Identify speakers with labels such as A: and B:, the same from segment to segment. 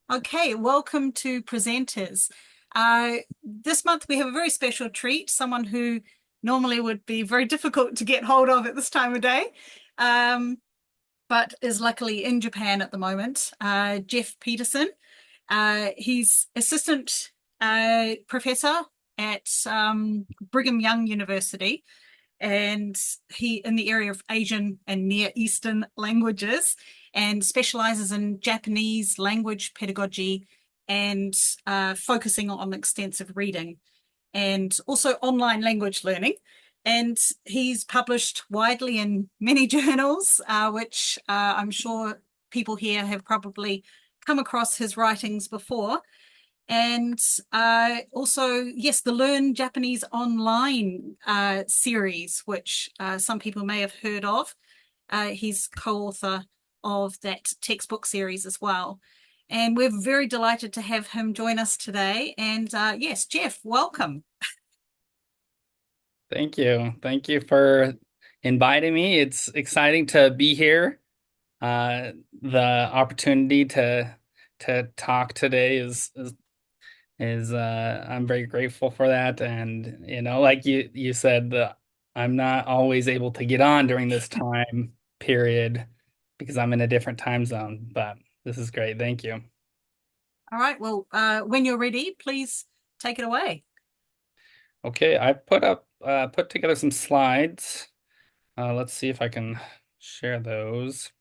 A: Okay, welcome to Presenters. This month we have a very special treat, someone who normally would be very difficult to get hold of at this time of day, um, but is luckily in Japan at the moment. Jeff Peterson. He's assistant professor at Brigham Young University, and he in the area of Asian and Near Eastern languages, and specializes in Japanese language pedagogy and focusing on extensive reading and also online language learning. And he's published widely in many journals, which I'm sure people here have probably come across his writings before. And also, yes, the Learn Japanese Online series, which some people may have heard of. He's co-author of that textbook series as well. And we're very delighted to have him join us today. And yes, Jeff, welcome.
B: Thank you. Thank you for inviting me. It's exciting to be here. The opportunity to talk today is I'm very grateful for that. And like you said, I'm not always able to get on during this time period because I'm in a different time zone, but this is great. Thank you.
A: All right. Well, when you're ready, please take it away.
B: Okay, I put together some slides. Let's see if I can share those.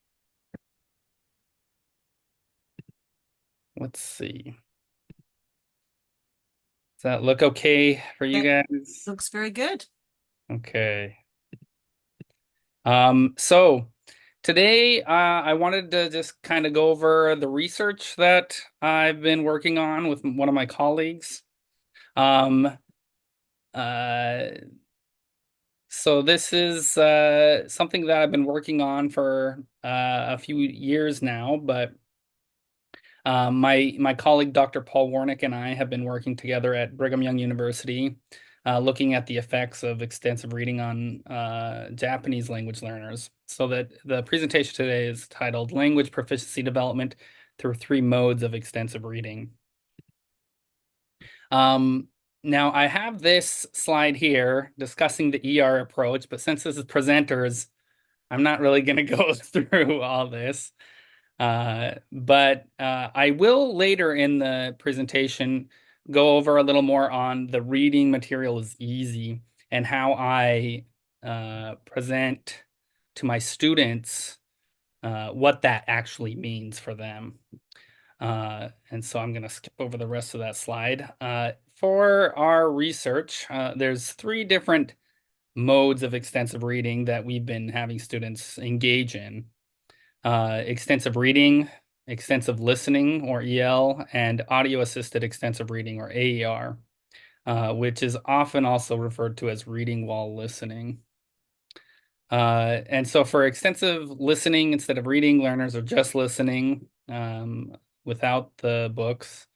B: Let's see. Does that look okay for you
A: That
B: guys?
A: looks very good.
B: Okay. So today I wanted to just kind of go over the research that I've been working on with one of my colleagues. Um, uh, so this is something that I've been working on for a few years now, but my colleague Dr. Paul Warnick and I have been working together at Brigham Young University, looking at the effects of extensive reading on Japanese language learners. So that the presentation today is titled "Language Proficiency Development Through Three Modes of Extensive Reading." Um, Now I have this slide here discussing the ER approach, but since this is presenters, I'm not really going to go through all this. But I will later in the presentation go over a little more on the reading material is easy and how I present to my students what that actually means for them. And so I'm going to skip over the rest of that slide. For our research, there's three different modes of extensive reading that we've been having students engage in. Extensive reading, extensive listening, or EL, and audio assisted extensive reading, or AER, which is often also referred to as reading while listening. And so for extensive listening, instead of reading, learners are just listening without the books.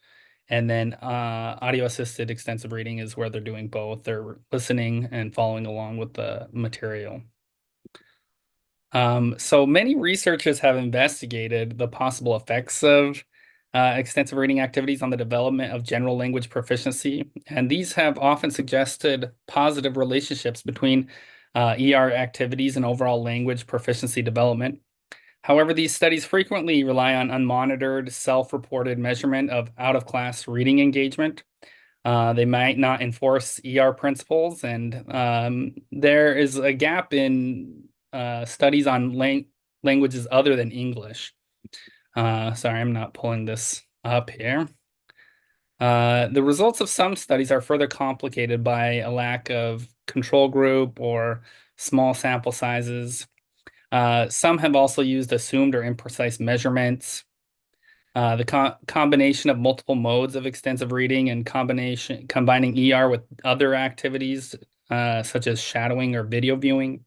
B: And then audio assisted extensive reading is where they're doing both. They're listening and following along with the material. So many researchers have investigated the possible effects of extensive reading activities on the development of general language proficiency, and these have often suggested positive relationships between ER activities and overall language proficiency development. However, these studies frequently rely on unmonitored, self-reported measurement of out-of-class reading engagement. They might not enforce ER principles, and there is a gap in studies on languages other than English. Sorry, I'm not pulling this up here. The results of some studies are further complicated by a lack of control group or small sample sizes. Some have also used assumed or imprecise measurements. The combination of multiple modes of extensive reading and combining ER with other activities, such as shadowing or video viewing.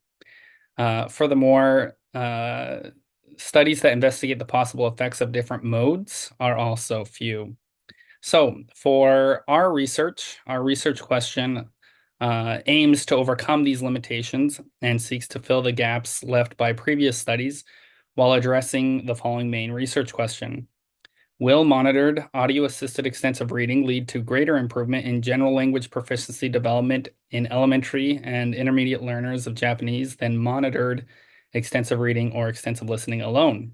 B: Furthermore, studies that investigate the possible effects of different modes are also few. So for our research question aims to overcome these limitations and seeks to fill the gaps left by previous studies while addressing the following main research question. Will monitored audio-assisted extensive reading lead to greater improvement in general language proficiency development in elementary and intermediate learners of Japanese than monitored extensive reading or extensive listening alone?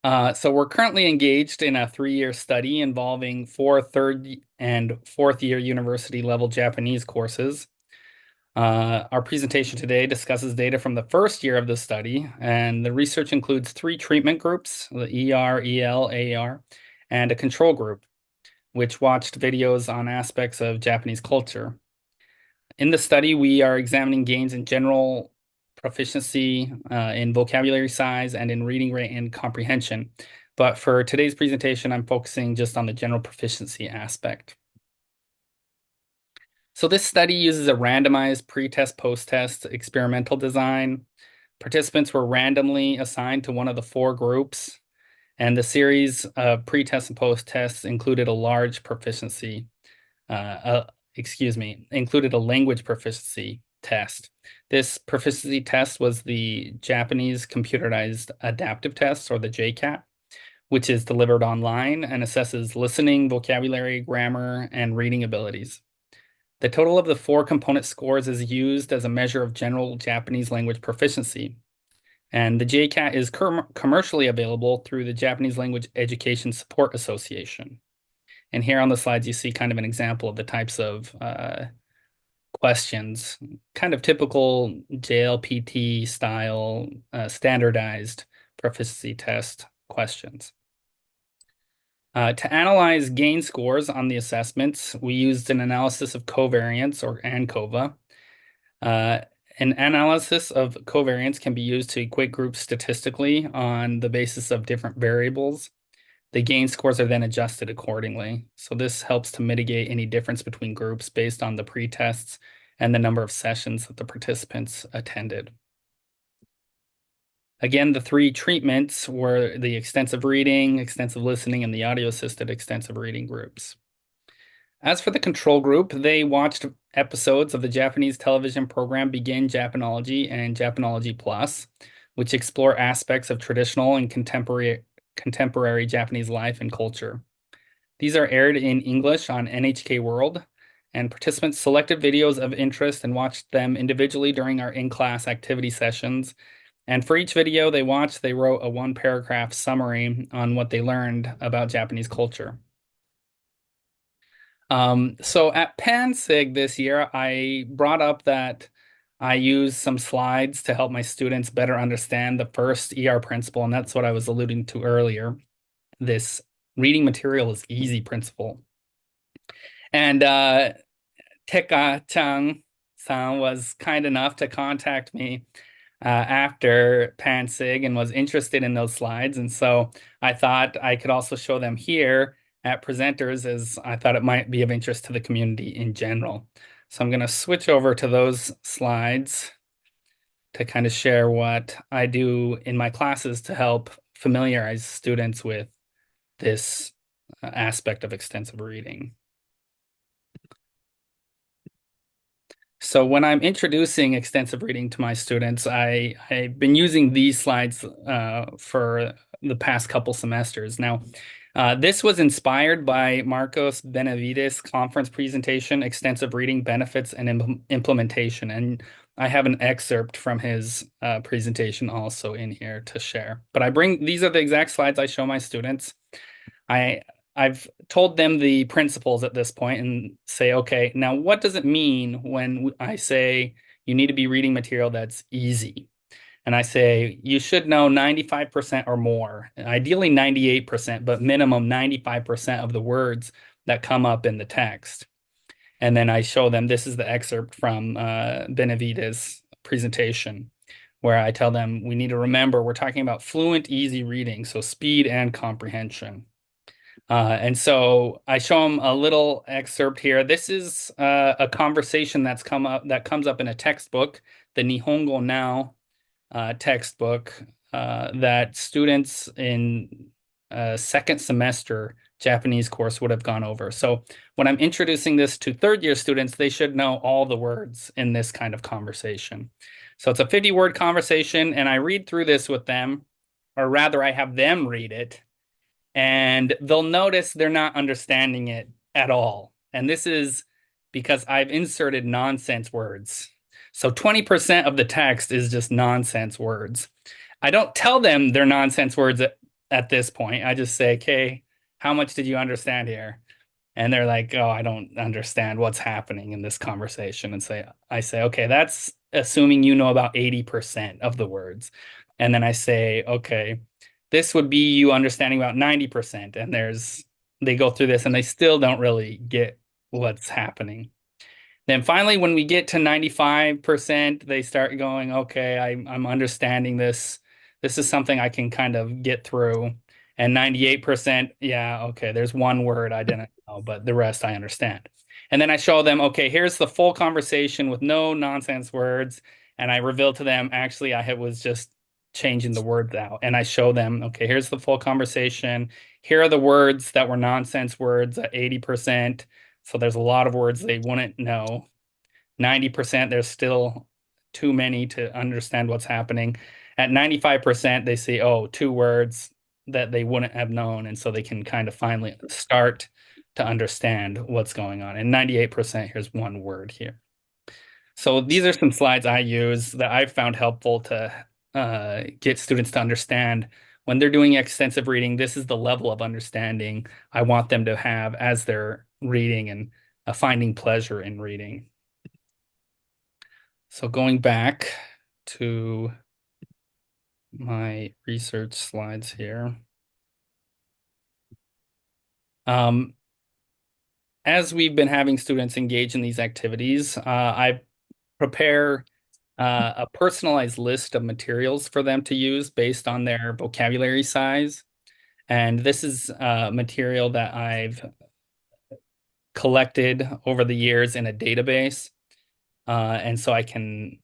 B: So we're currently engaged in a 3-year study involving 4 third and fourth year university level Japanese courses. Our presentation today discusses data from the first year of the study, and the research includes 3 treatment groups, the ER, EL, AR, and a control group, which watched videos on aspects of Japanese culture. In the study, we are examining gains in general proficiency, in vocabulary size, and in reading rate and comprehension. But for today's presentation, I'm focusing just on the general proficiency aspect. So this study uses a randomized pre-test, post-test experimental design. Participants were randomly assigned to one of the 4 groups, and the series of pre-tests and post-tests included a large proficiency, included a language proficiency test. This proficiency test was the Japanese Computerized Adaptive Test, or the JCAT, which is delivered online and assesses listening, vocabulary, grammar, and reading abilities. The total of the 4 component scores is used as a measure of general Japanese language proficiency. And the JCAT is commercially available through the Japanese Language Education Support Association. And here on the slides, you see kind of an example of the types of questions, kind of typical JLPT style standardized proficiency test questions. To analyze gain scores on the assessments, we used an analysis of covariance, or ANCOVA. An analysis of covariance can be used to equate groups statistically on the basis of different variables. The gain scores are then adjusted accordingly. So this helps to mitigate any difference between groups based on the pre-tests and the number of sessions that the participants attended. Again, the 3 treatments were the extensive reading, extensive listening, and the audio-assisted extensive reading groups. As for the control group, they watched episodes of the Japanese television program Begin Japanology and Japanology Plus, which explore aspects of traditional and contemporary Japanese life and culture. These are aired in English on NHK World, and participants selected videos of interest and watched them individually during our in-class activity sessions. And for each video they watched, they wrote a 1-paragraph summary on what they learned about Japanese culture. So at PanSig this year, I brought up that I used some slides to help my students better understand the first ER principle, and that's what I was alluding to earlier. This reading material is easy principle. And Teka-chan-san was kind enough to contact me after PanSig and was interested in those slides. And so I thought I could also show them here at PresentERs, as I thought it might be of interest to the community in general. So I'm going to switch over to those slides to kind of share what I do in my classes to help familiarize students with this aspect of extensive reading. So when I'm introducing extensive reading to my students, I've been using these slides for the past couple semesters. Now, this was inspired by Marcos Benavides' conference presentation, Extensive Reading Benefits and Implementation. And I have an excerpt from his presentation also in here to share. But these are the exact slides I show my students. I've told them the principles at this point and say, okay, now what does it mean when I say you need to be reading material that's easy? And I say you should know 95% or more, ideally 98%, but minimum 95% of the words that come up in the text. And then I show them, this is the excerpt from Benavides' presentation, where I tell them we need to remember we're talking about fluent, easy reading, so speed and comprehension. And so I show them a little excerpt here. This is a conversation that comes up in a textbook, the Nihongo Now textbook that students in second semester Japanese course would have gone over. So when I'm introducing this to 3rd-year students, they should know all the words in this kind of conversation. So it's a 50-word conversation, and I read through this with them, or rather I have them read it. and they'll notice they're not understanding it at all. And this is because I've inserted nonsense words. So 20% of the text is just nonsense words. I don't tell them they're nonsense words at this point. I just say, okay, how much did you understand here? And they're like, oh, I don't understand what's happening in this conversation. I say, okay, that's assuming you know about 80% of the words. And then I say, okay, this would be you understanding about 90%. And they go through this and they still don't really get what's happening. Then finally, when we get to 95%, they start going, okay, I'm understanding this. This is something I can kind of get through. And 98%, yeah, okay, there's one word I didn't know, but the rest I understand. And then I show them, okay, here's the full conversation with no nonsense words. And I reveal to them, actually, was just changing the words out. And I show them, okay, here's the full conversation. Here are the words that were nonsense words at 80%. So there's a lot of words they wouldn't know. 90%, there's still too many to understand what's happening. At 95%, they see, oh, two words that they wouldn't have known. And so they can kind of finally start to understand what's going on. And 98%, here's one word here. So these are some slides I use that I've found helpful to get students to understand when they're doing extensive reading. This is the level of understanding I want them to have as they're reading and finding pleasure in reading. So going back to my research slides here. As we've been having students engage in these activities, I prepare a personalized list of materials for them to use based on their vocabulary size. And this is material that I've collected over the years in a database. And so I can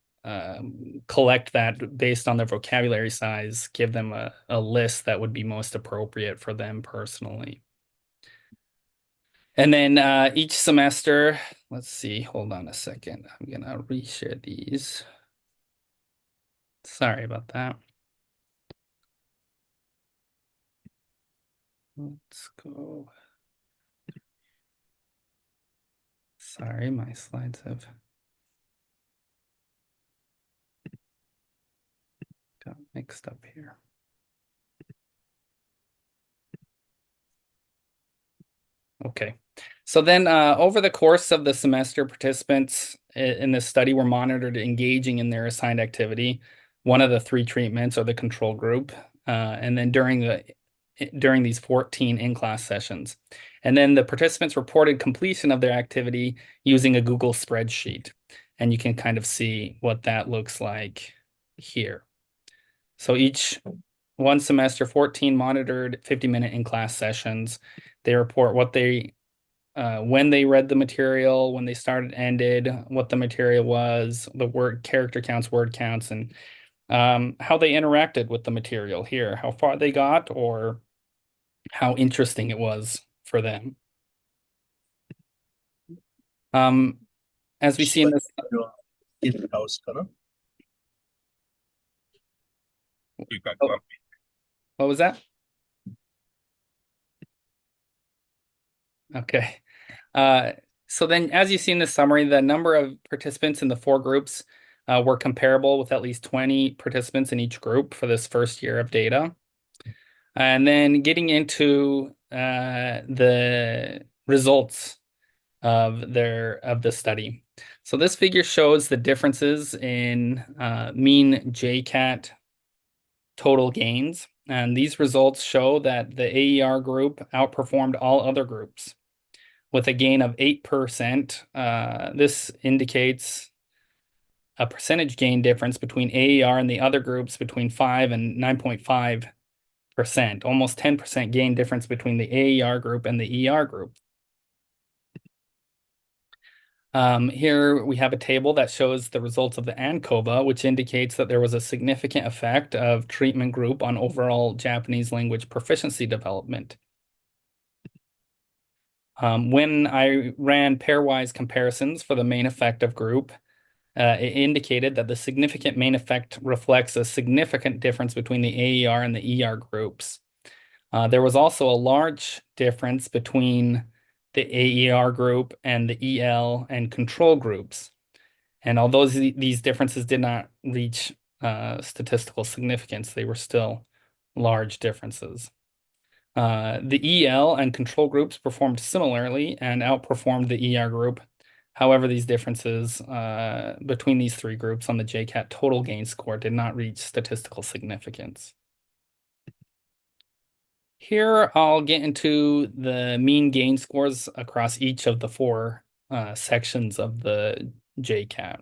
B: collect that based on their vocabulary size, give them a list that would be most appropriate for them personally. And then each semester, let's see, hold on a second. I'm gonna reshare these. Sorry about that. Let's go. Sorry, my slides have got mixed up here. Okay. So then over the course of the semester, participants in this study were monitored engaging in their assigned activity, one of the three treatments or the control group, and then during these 14 in-class sessions. And then the participants reported completion of their activity using a Google spreadsheet. And you can kind of see what that looks like here. So each one semester, 14 monitored 50-minute in-class sessions. They report what when they read the material, when they started, ended, what the material was, the character counts, word counts, and how they interacted with the material here, how far they got, or how interesting it was for them. As we see in this,
C: in-house ka na?
B: what was that? Okay. So then, as you see in the summary, the number of participants in the four groups were comparable with at least 20 participants in each group for this first year of data. And then getting into the results of the study. So this figure shows the differences in mean JCAT total gains. And these results show that the AER group outperformed all other groups with a gain of 8%. This indicates a percentage gain difference between AER and the other groups between 5 and 9.5%, almost 10% gain difference between the AER group and the ER group. Here we have a table that shows the results of the ANCOVA, which indicates that there was a significant effect of treatment group on overall Japanese language proficiency development. When I ran pairwise comparisons for the main effective group, it indicated that the significant main effect reflects a significant difference between the AER and the ER groups. There was also a large difference between the AER group and the EL and control groups. And although these differences did not reach statistical significance, they were still large differences. The EL and control groups performed similarly and outperformed the ER group. However, these differences between these three groups on the JCAT total gain score did not reach statistical significance. Here, I'll get into the mean gain scores across each of the four sections of the JCAT.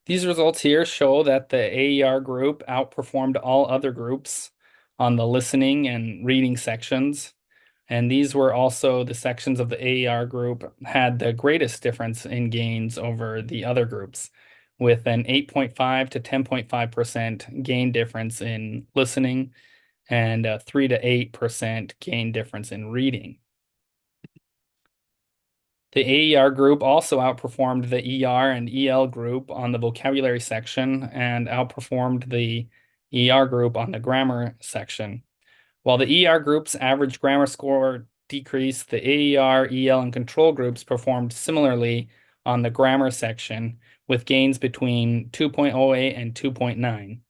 B: These results here show that the AER group outperformed all other groups on the listening and reading sections. And these were also the sections of the AER group had the greatest difference in gains over the other groups, with an 8.5 to 10.5% gain difference in listening and a 3 to 8% gain difference in reading. The AER group also outperformed the ER and EL group on the vocabulary section and outperformed the ER group on the grammar section. While the ER group's average grammar score decreased, the AER, EL, and control groups performed similarly on the grammar section with gains between 2.08 and 2.9.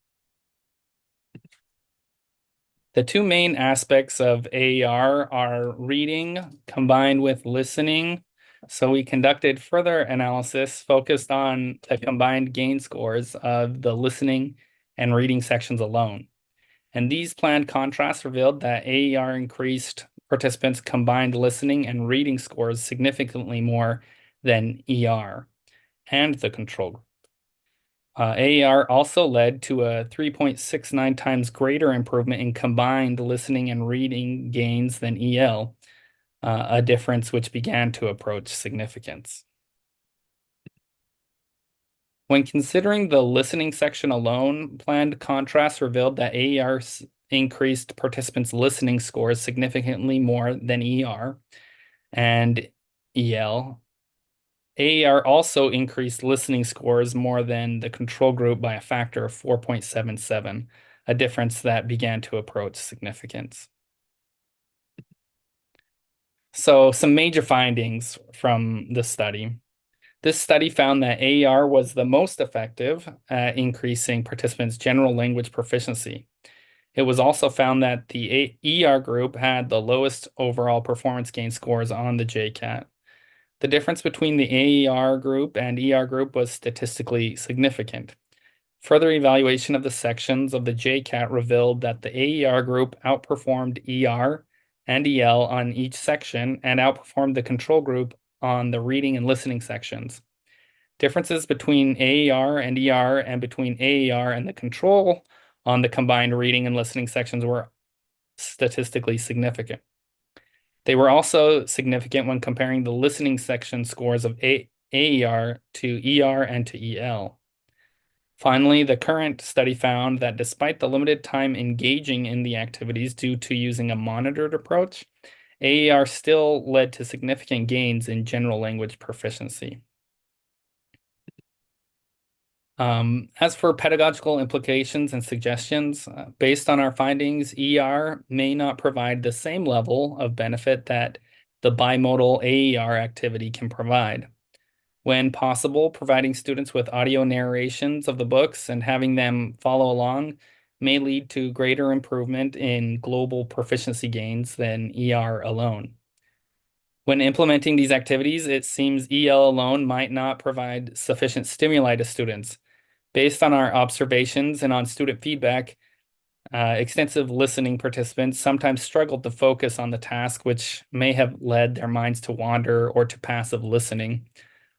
B: The two main aspects of AER are reading combined with listening. So we conducted further analysis focused on the combined gain scores of the listening and reading sections alone. And these planned contrasts revealed that AER increased participants' combined listening and reading scores significantly more than ER and the control group. AER also led to a 3.69 times greater improvement in combined listening and reading gains than EL, a difference which began to approach significance. When considering the listening section alone, planned contrasts revealed that AER increased participants' listening scores significantly more than ER and EL. AER also increased listening scores more than the control group by a factor of 4.77, a difference that began to approach significance. So some major findings from the study. This study found that AER was the most effective at increasing participants' general language proficiency. It was also found that the ER group had the lowest overall performance gain scores on the JCAT. The difference between the AER group and ER group was statistically significant. Further evaluation of the sections of the JCAT revealed that the AER group outperformed ER and EL on each section and outperformed the control group on the reading and listening sections. Differences between AER and ER and between AER and the control on the combined reading and listening sections were statistically significant. They were also significant when comparing the listening section scores of AER to ER and to EL. Finally, the current study found that despite the limited time engaging in the activities due to using a monitored approach, AER still led to significant gains in general language proficiency. As for pedagogical implications and suggestions, based on our findings, ER may not provide the same level of benefit that the bimodal AER activity can provide. When possible, providing students with audio narrations of the books and having them follow along may lead to greater improvement in global proficiency gains than ER alone. When implementing these activities, it seems EL alone might not provide sufficient stimuli to students. Based on our observations and on student feedback, extensive listening participants sometimes struggled to focus on the task, which may have led their minds to wander or to passive listening,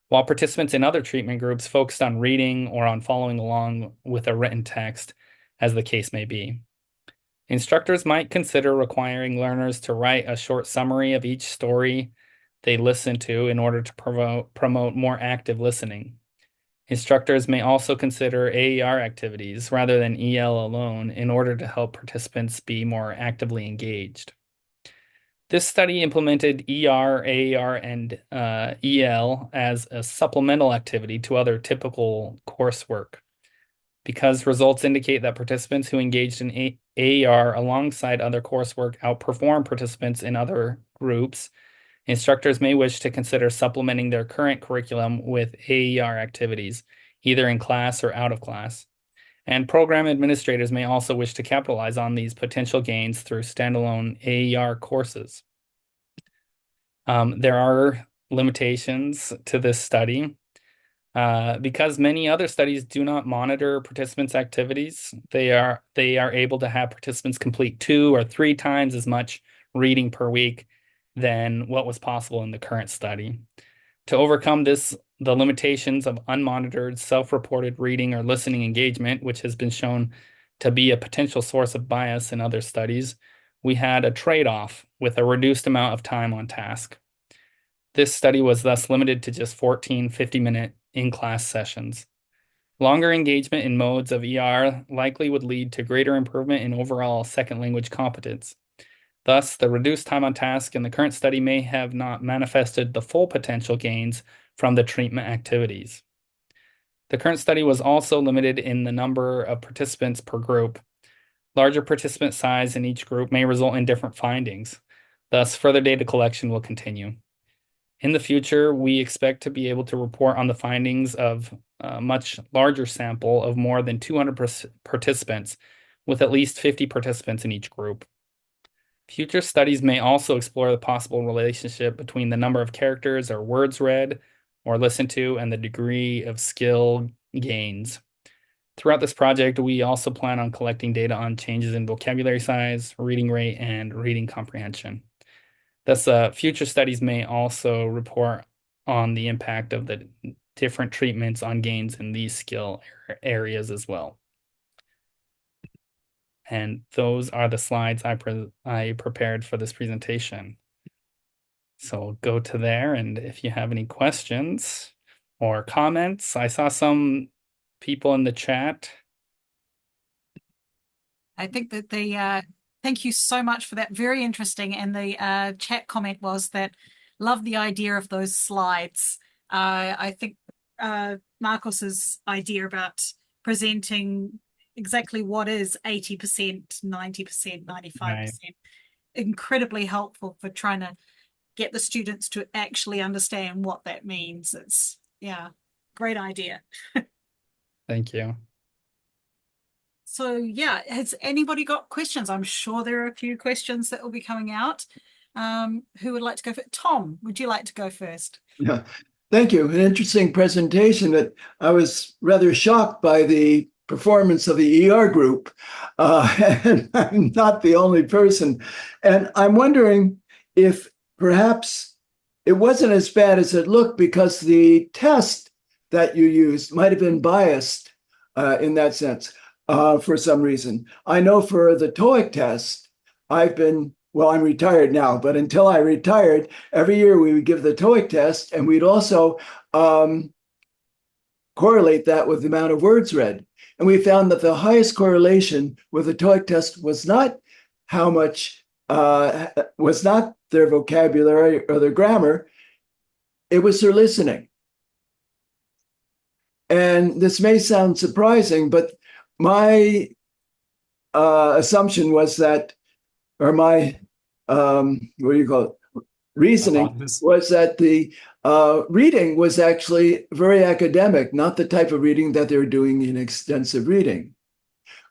B: while participants in other treatment groups focused on reading or on following along with a written text, as the case may be. Instructors might consider requiring learners to write a short summary of each story they listen to in order to promote more active listening. Instructors may also consider AER activities rather than EL alone in order to help participants be more actively engaged. This study implemented ER, AER, and EL as a supplemental activity to other typical coursework. Because results indicate that participants who engaged in AER alongside other coursework outperform participants in other groups, instructors may wish to consider supplementing their current curriculum with AER activities, either in class or out of class. And program administrators may also wish to capitalize on these potential gains through standalone AER courses. There are limitations to this study. Because many other studies do not monitor participants' activities, they are able to have participants complete 2 or 3 times as much reading per week than what was possible in the current study. To overcome the limitations of unmonitored, self-reported reading or listening engagement, which has been shown to be a potential source of bias in other studies, we had a trade-off with a reduced amount of time on task. This study was thus limited to just 14 50-minute in-class sessions. Longer engagement in modes of ER likely would lead to greater improvement in overall second language competence. Thus, the reduced time on task in the current study may have not manifested the full potential gains from the treatment activities. The current study was also limited in the number of participants per group. Larger participant size in each group may result in different findings. Thus, further data collection will continue. In the future, we expect to be able to report on the findings of a much larger sample of more than 200 participants, with at least 50 participants in each group. Future studies may also explore the possible relationship between the number of characters or words read or listened to and the degree of skill gains. Throughout this project, we also plan on collecting data on changes in vocabulary size, reading rate, and reading comprehension. Thus, future studies may also report on the impact of the different treatments on gains in these skill areas as well. And those are the slides I prepared for this presentation. So go to there, and if you have any questions or comments, I saw some people in the chat.
A: I think that thank you so much for that. Very interesting. And the chat comment was that love the idea of those slides. I think Marcos's idea about presenting exactly what is 80%, 90%, 95%,
B: Right.
A: incredibly helpful for trying to get the students to actually understand what that means. It's, yeah, great idea.
B: Thank you.
A: So yeah, has anybody got questions? I'm sure there are a few questions that will be coming out. Who would like to go first? Tom, would you like to go first?
D: Yeah, thank you. An interesting presentation. That I was rather shocked by the performance of the ER group, and I'm not the only person. And I'm wondering if perhaps it wasn't as bad as it looked because the test that you used might have been biased in that sense for some reason. I know for the TOEIC test, well, I'm retired now, but until I retired, every year we would give the TOEIC test, and we'd also correlate that with the amount of words read. And we found that the highest correlation with the TOEIC test was not how much, was not their vocabulary or their grammar, it was their listening. And this may sound surprising, but my assumption was that, or my, what do you call it? Reasoning was that the reading was actually very academic, not the type of reading that they're doing in extensive reading.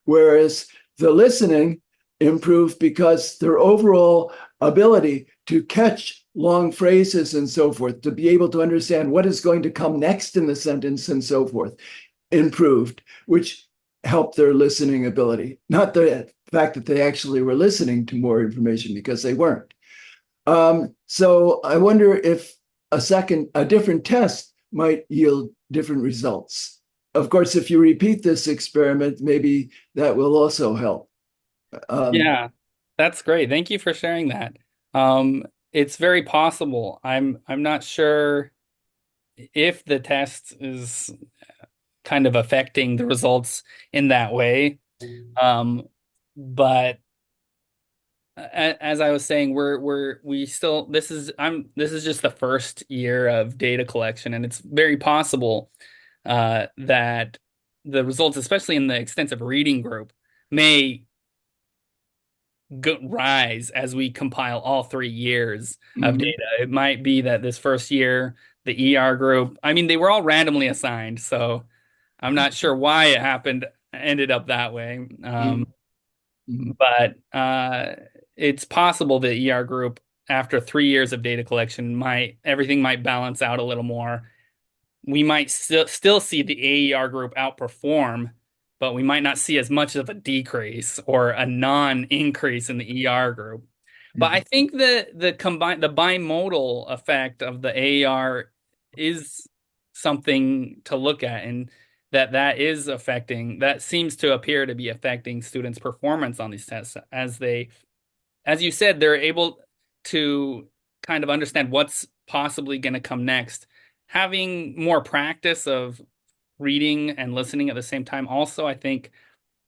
D: Whereas the listening improved because their overall ability to catch long phrases and so forth, to be able to understand what is going to come next in the sentence and so forth, improved, which helped their listening ability. Not the fact that they actually were listening to more information, because they weren't. So I wonder if a different test might yield different results. Of course, if you repeat this experiment, maybe that will also help.
B: Yeah, that's great. Thank you for sharing that. It's very possible. I'm not sure if the test is kind of affecting the results in that way. But as I was saying, we still, this is just the first year of data collection, and it's very possible that the results, especially in the extensive reading group, may rise as we compile all 3 years of
D: Mhm.
B: data. It might be that this first year, the ER group, I mean, they were all randomly assigned, so I'm not sure why it ended up that way.
D: Mhm.
B: But it's possible the ER group, after 3 years of data collection, everything might balance out a little more. We might still see the AER group outperform, but we might not see as much of a decrease or a non-increase in the ER group. But I think the bimodal effect of the AER is something to look at, and that seems to appear to be affecting students' performance on these tests as you said, they're able to kind of understand what's possibly going to come next. Having more practice of reading and listening at the same time also, I think,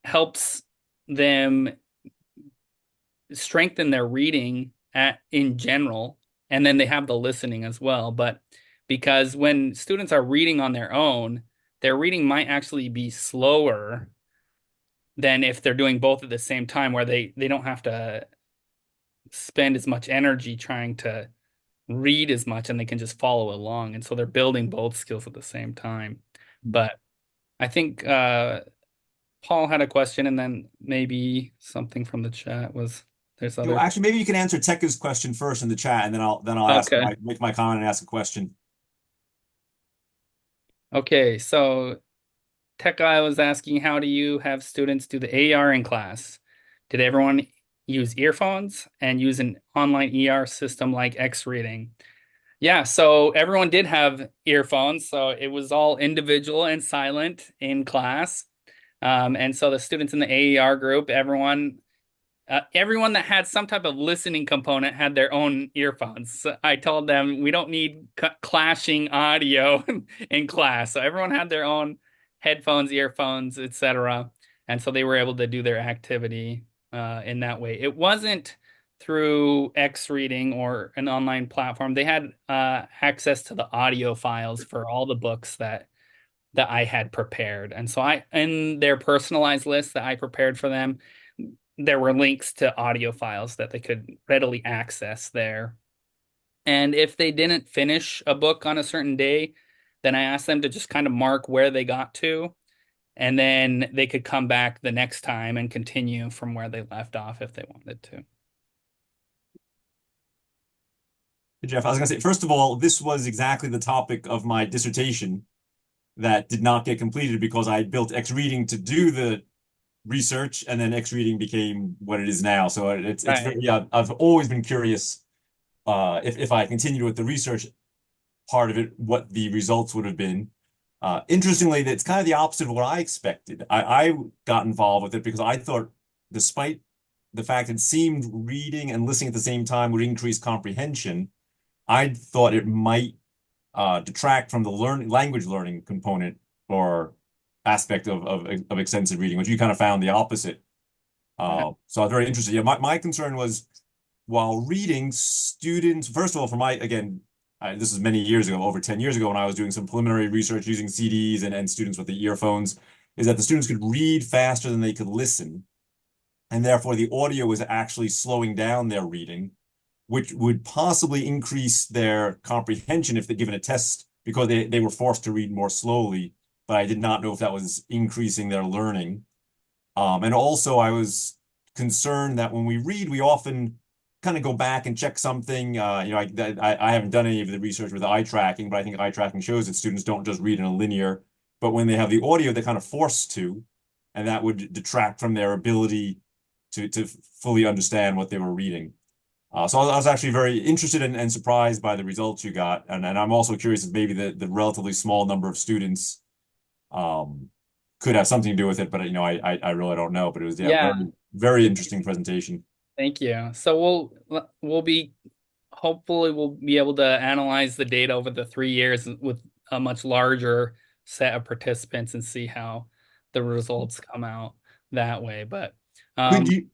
B: helps them strengthen their reading in general, and then they have the listening as well. But because when students are reading on their own, their reading might actually be slower than if they're doing both at the same time, where they don't have to spend as much energy trying to read as much, and they can just follow along. And so they're building both skills at the same time. But I think Paul had a question, and then maybe something from the chat was there's
E: Well,
B: other.
E: actually, maybe you can answer Tekka's question first in the chat, and then I'll
B: Okay.
E: make my comment and ask a question.
B: Okay, so Tekka was asking, how do you have students do the AR in class? Did everyone use earphones and use an online ER system like X reading? Yeah, so everyone did have earphones, so it was all individual and silent in class. And so the students in the AER group, everyone that had some type of listening component had their own earphones. So I told them we don't need clashing audio in class. So everyone had their own headphones, earphones, etc. And so they were able to do their activity in that way. It wasn't through X reading or an online platform. They had access to the audio files for all the books that I had prepared. And so in their personalized list that I prepared for them, there were links to audio files that they could readily access there. And if they didn't finish a book on a certain day, then I asked them to just kind of mark where they got to, and then they could come back the next time and continue from where they left off if they wanted to.
E: Jeff, I was going to say, first of all, this was exactly the topic of my dissertation that did not get completed because I built X Reading to do the research, and then X Reading became what it is now. So it's
B: Right.
E: yeah, I've always been curious if I continued with the research part of it, what the results would have been. Interestingly, it's kind of the opposite of what I expected. I got involved with it because I thought, despite the fact it seemed reading and listening at the same time would increase comprehension, I thought it might detract from the language learning component or aspect of extensive reading, which you kind of found the opposite. So I was very interested. Yeah, my concern was while reading, students, first of all, this is many years ago, over 10 years ago, when I was doing some preliminary research using CDs and students with the earphones, is that the students could read faster than they could listen. And therefore, the audio was actually slowing down their reading, which would possibly increase their comprehension if they're given a test because they were forced to read more slowly. But I did not know if that was increasing their learning. And also, I was concerned that when we read, we often kind of go back and check something. I haven't done any of the research with eye tracking, but I think eye tracking shows that students don't just read in a linear, but when they have the audio, they're kind of forced to, and that would detract from their ability to fully understand what they were reading. So I was actually very interested and surprised by the results you got, and I'm also curious if maybe the relatively small number of students could have something to do with it, but I really don't know. But it was
B: Yeah.
E: very, very interesting presentation.
B: Thank you. So hopefully we'll be able to analyze the data over the 3 years with a much larger set of participants and see how the results come out that way. But
E: Could you,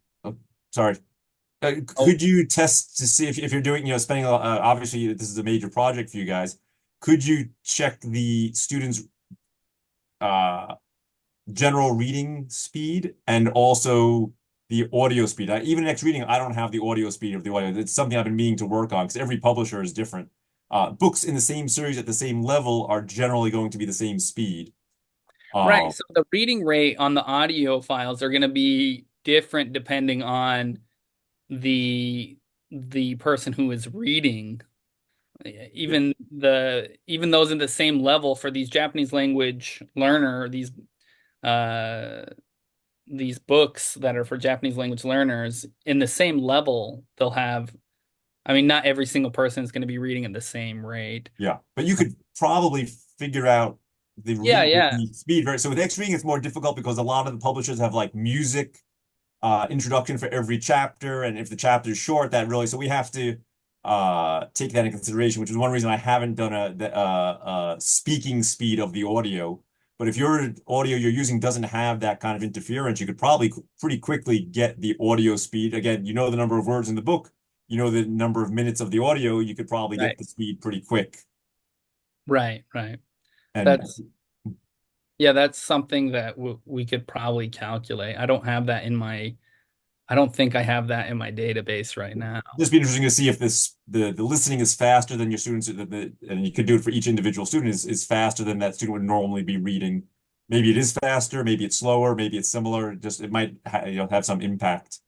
E: sorry, could you test to see if you're doing, spending obviously this is a major project for you guys. Could you check the students' general reading speed and also the audio speed. Even next reading, I don't have the audio speed of the audio. It's something I've been meaning to work on because every publisher is different. Books in the same series at the same level are generally going to be the same speed.
B: Right. So the reading rate on the audio files are going to be different depending on the person who is reading. Even those in the same level for these Japanese language learner, these books that are for Japanese language learners in the same level, they'll have, I mean, not every single person is going to be reading at the same rate.
E: Yeah, but you could probably figure out
B: Yeah.
E: the speed, right? So with X reading, it's more difficult because a lot of the publishers have like music introduction for every chapter, and if the chapter is short, that really so we have to take that into consideration, which is one reason I haven't done a speaking speed of the audio. But if your audio you're using doesn't have that kind of interference, you could probably pretty quickly get the audio speed. Again, you know the number of words in the book, you know the number of minutes of the audio, you could probably
B: Right.
E: get the speed pretty quick.
B: Right.
E: And
B: That's something that we could probably calculate. I don't think I have that in my database right now.
E: just be interesting to see if the listening is faster than your students, and you could do it for each individual student is faster than that student would normally be reading. Maybe it is faster, maybe it's slower, maybe it's similar. Just it might have some impact.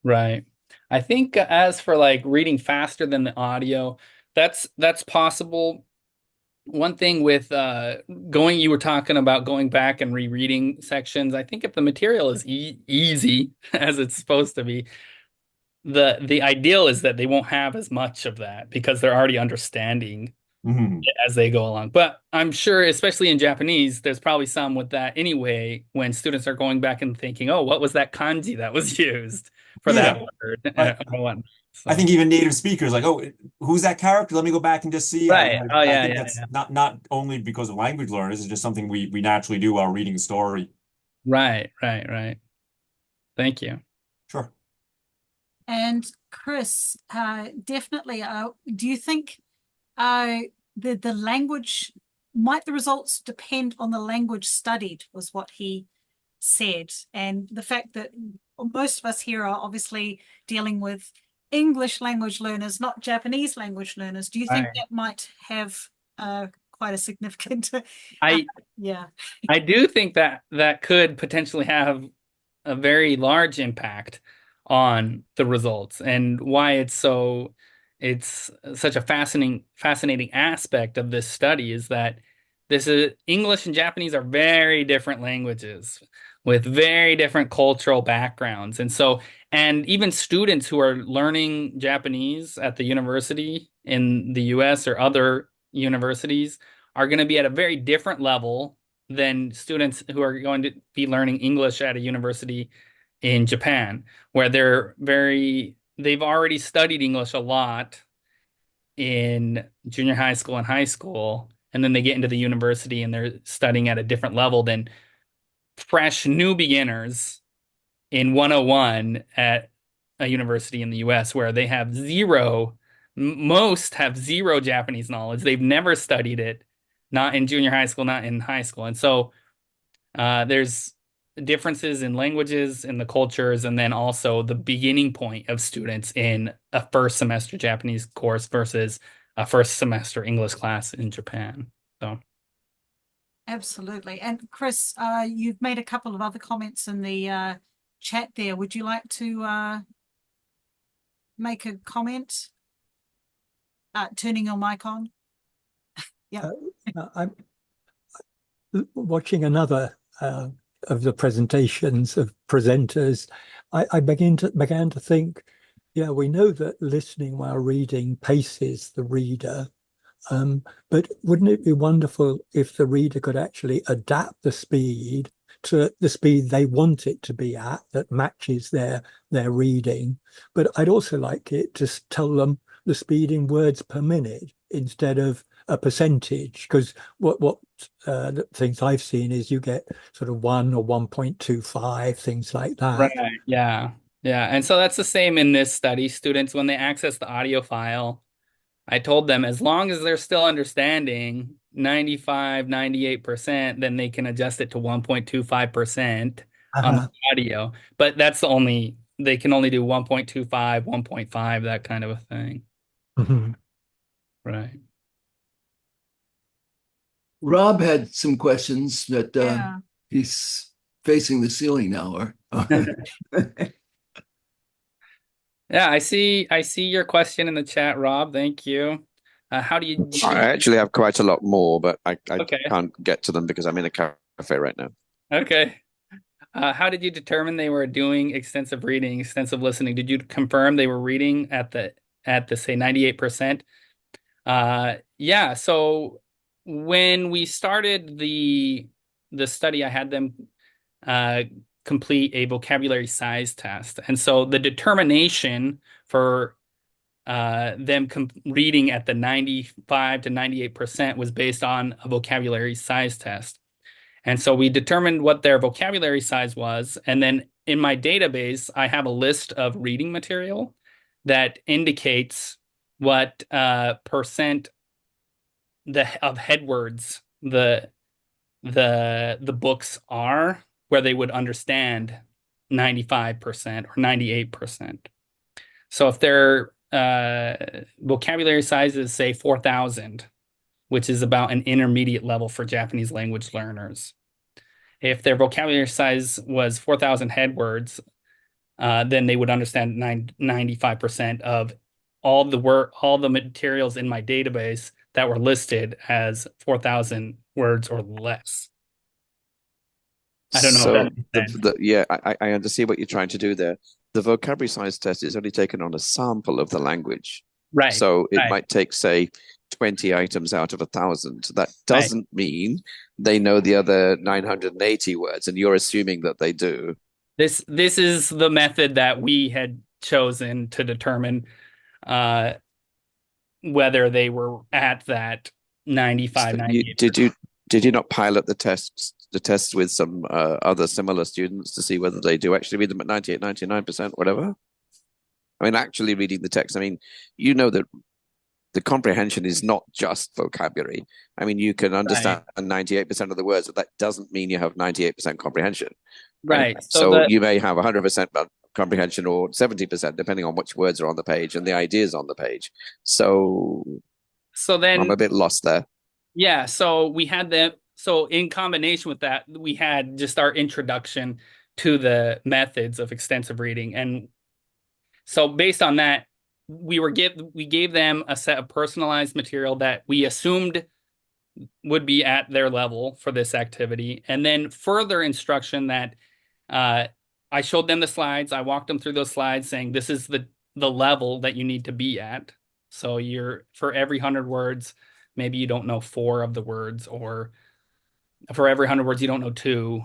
B: Right. I think as for like reading faster than the audio, that's possible. One thing with you were talking about going back and rereading sections. I think if the material is easy as it's supposed to be, the ideal is that they won't have as much of that because they're already understanding
E: Mhm.
B: as they go along. But I'm sure, especially in Japanese, there's probably some with that anyway, when students are going back and thinking, oh, what was that kanji that was used for
E: Yeah.
B: that word?
E: I,
B: Or whatnot.
E: I
B: So,
E: think even native speakers like, oh, who's that character? Let me go back and just see.
B: right. Oh,
E: I
B: yeah,
E: think
B: yeah,
E: that's
B: yeah.
E: not only because of language learners, it's just something we naturally do while reading a story.
B: Right. Thank you.
E: Sure.
A: And Chris, definitely, do you think the language, might the results depend on the language studied, was what he said. And the fact that most of us here are obviously dealing with English language learners, not Japanese language learners. Do you think
B: Right.
A: that might have quite a significant
B: I
A: yeah.
B: I do think that could potentially have a very large impact on the results and why it's such a fascinating aspect of this study is that this is English and Japanese are very different languages with very different cultural backgrounds. And even students who are learning Japanese at the university in the US or other universities are going to be at a very different level than students who are going to be learning English at a university in Japan, where they've already studied English a lot in junior high school and high school, and then they get into the university and they're studying at a different level than fresh new beginners in 101 at a university in the US where they have most have zero Japanese knowledge. They've never studied it, not in junior high school, not in high school. And so there's differences in languages, in the cultures, and then also the beginning point of students in a first semester Japanese course versus a first semester English class in Japan. So.
A: Absolutely. And Chris, you've made a couple of other comments in the chat there. Would you like to make a comment? Turning your mic on. Yeah.
F: I'm watching another of the presentations of presenters. I began to think, yeah, we know that listening while reading paces the reader. But wouldn't it be wonderful if the reader could actually adapt the speed to the speed they want it to be at that matches their reading? But I'd also like it to tell them the speed in words per minute instead of a percentage, because what the things I've seen is you get sort of 1 or 1.25, things like that.
B: Right. Yeah. And so that's the same in this study. Students, when they access the audio file, I told them as long as they're still understanding, 95, 98%, then they can adjust it to 1.25% on the audio. But that's the only, they can only do 1.25, 1.5, that kind of a thing.
F: Mhm.
B: Right.
D: Rob had some questions that
A: Yeah.
D: he's facing the ceiling now.
B: Yeah, I see your question in the chat, Rob. Thank you. How do you
G: I actually have quite a lot more, but I
B: Okay.
G: can't get to them because I'm in a cafe right now.
B: Okay. How did you determine they were doing extensive reading, extensive listening? Did you confirm they were reading at the say 98%? Yeah, so when we started the study, I had them complete a vocabulary size test. And so the determination for them reading at the 95 to 98% was based on a vocabulary size test. And so we determined what their vocabulary size was. And then in my database, I have a list of reading material that indicates what percent of headwords the books are, where they would understand 95% or 98%. So if their vocabulary size is, say, 4,000, which is about an intermediate level for Japanese language learners. If their vocabulary size was 4,000 headwords, then they would understand 95% of all the materials in my database that were listed as 4,000 words or less. I don't know.
G: So yeah, I understand what you're trying to do there. The vocabulary size test is only taken on a sample of the language.
B: Right.
G: So it might take, say, 20 items out of 1,000. That doesn't mean they know the other 980 words, and you're assuming that they do.
B: This is the method that we had chosen to determine whether they were at that 95, 98%.
G: Did you not pilot the tests with some other similar students to see whether they do actually read them at 98, 99%, whatever? I mean, actually reading the text. I mean, you know that the comprehension is not just vocabulary. I mean, you can understand 98% of the words, but that doesn't mean you have 98% comprehension.
B: Right.
G: So you may have 100% comprehension or 70%, depending on which words are on the page and the ideas on the page. So
B: then
G: I'm a bit lost there.
B: Yeah, so we had them. So in combination with that, we had just our introduction to the methods of extensive reading. And so based on that, we gave them a set of personalized material that we assumed would be at their level for this activity. And then further instruction that I showed them the slides. I walked them through those slides saying, this is the level that you need to be at. So for every 100 words, maybe you don't know 4 of the words, or for every 100 words, you don't know 2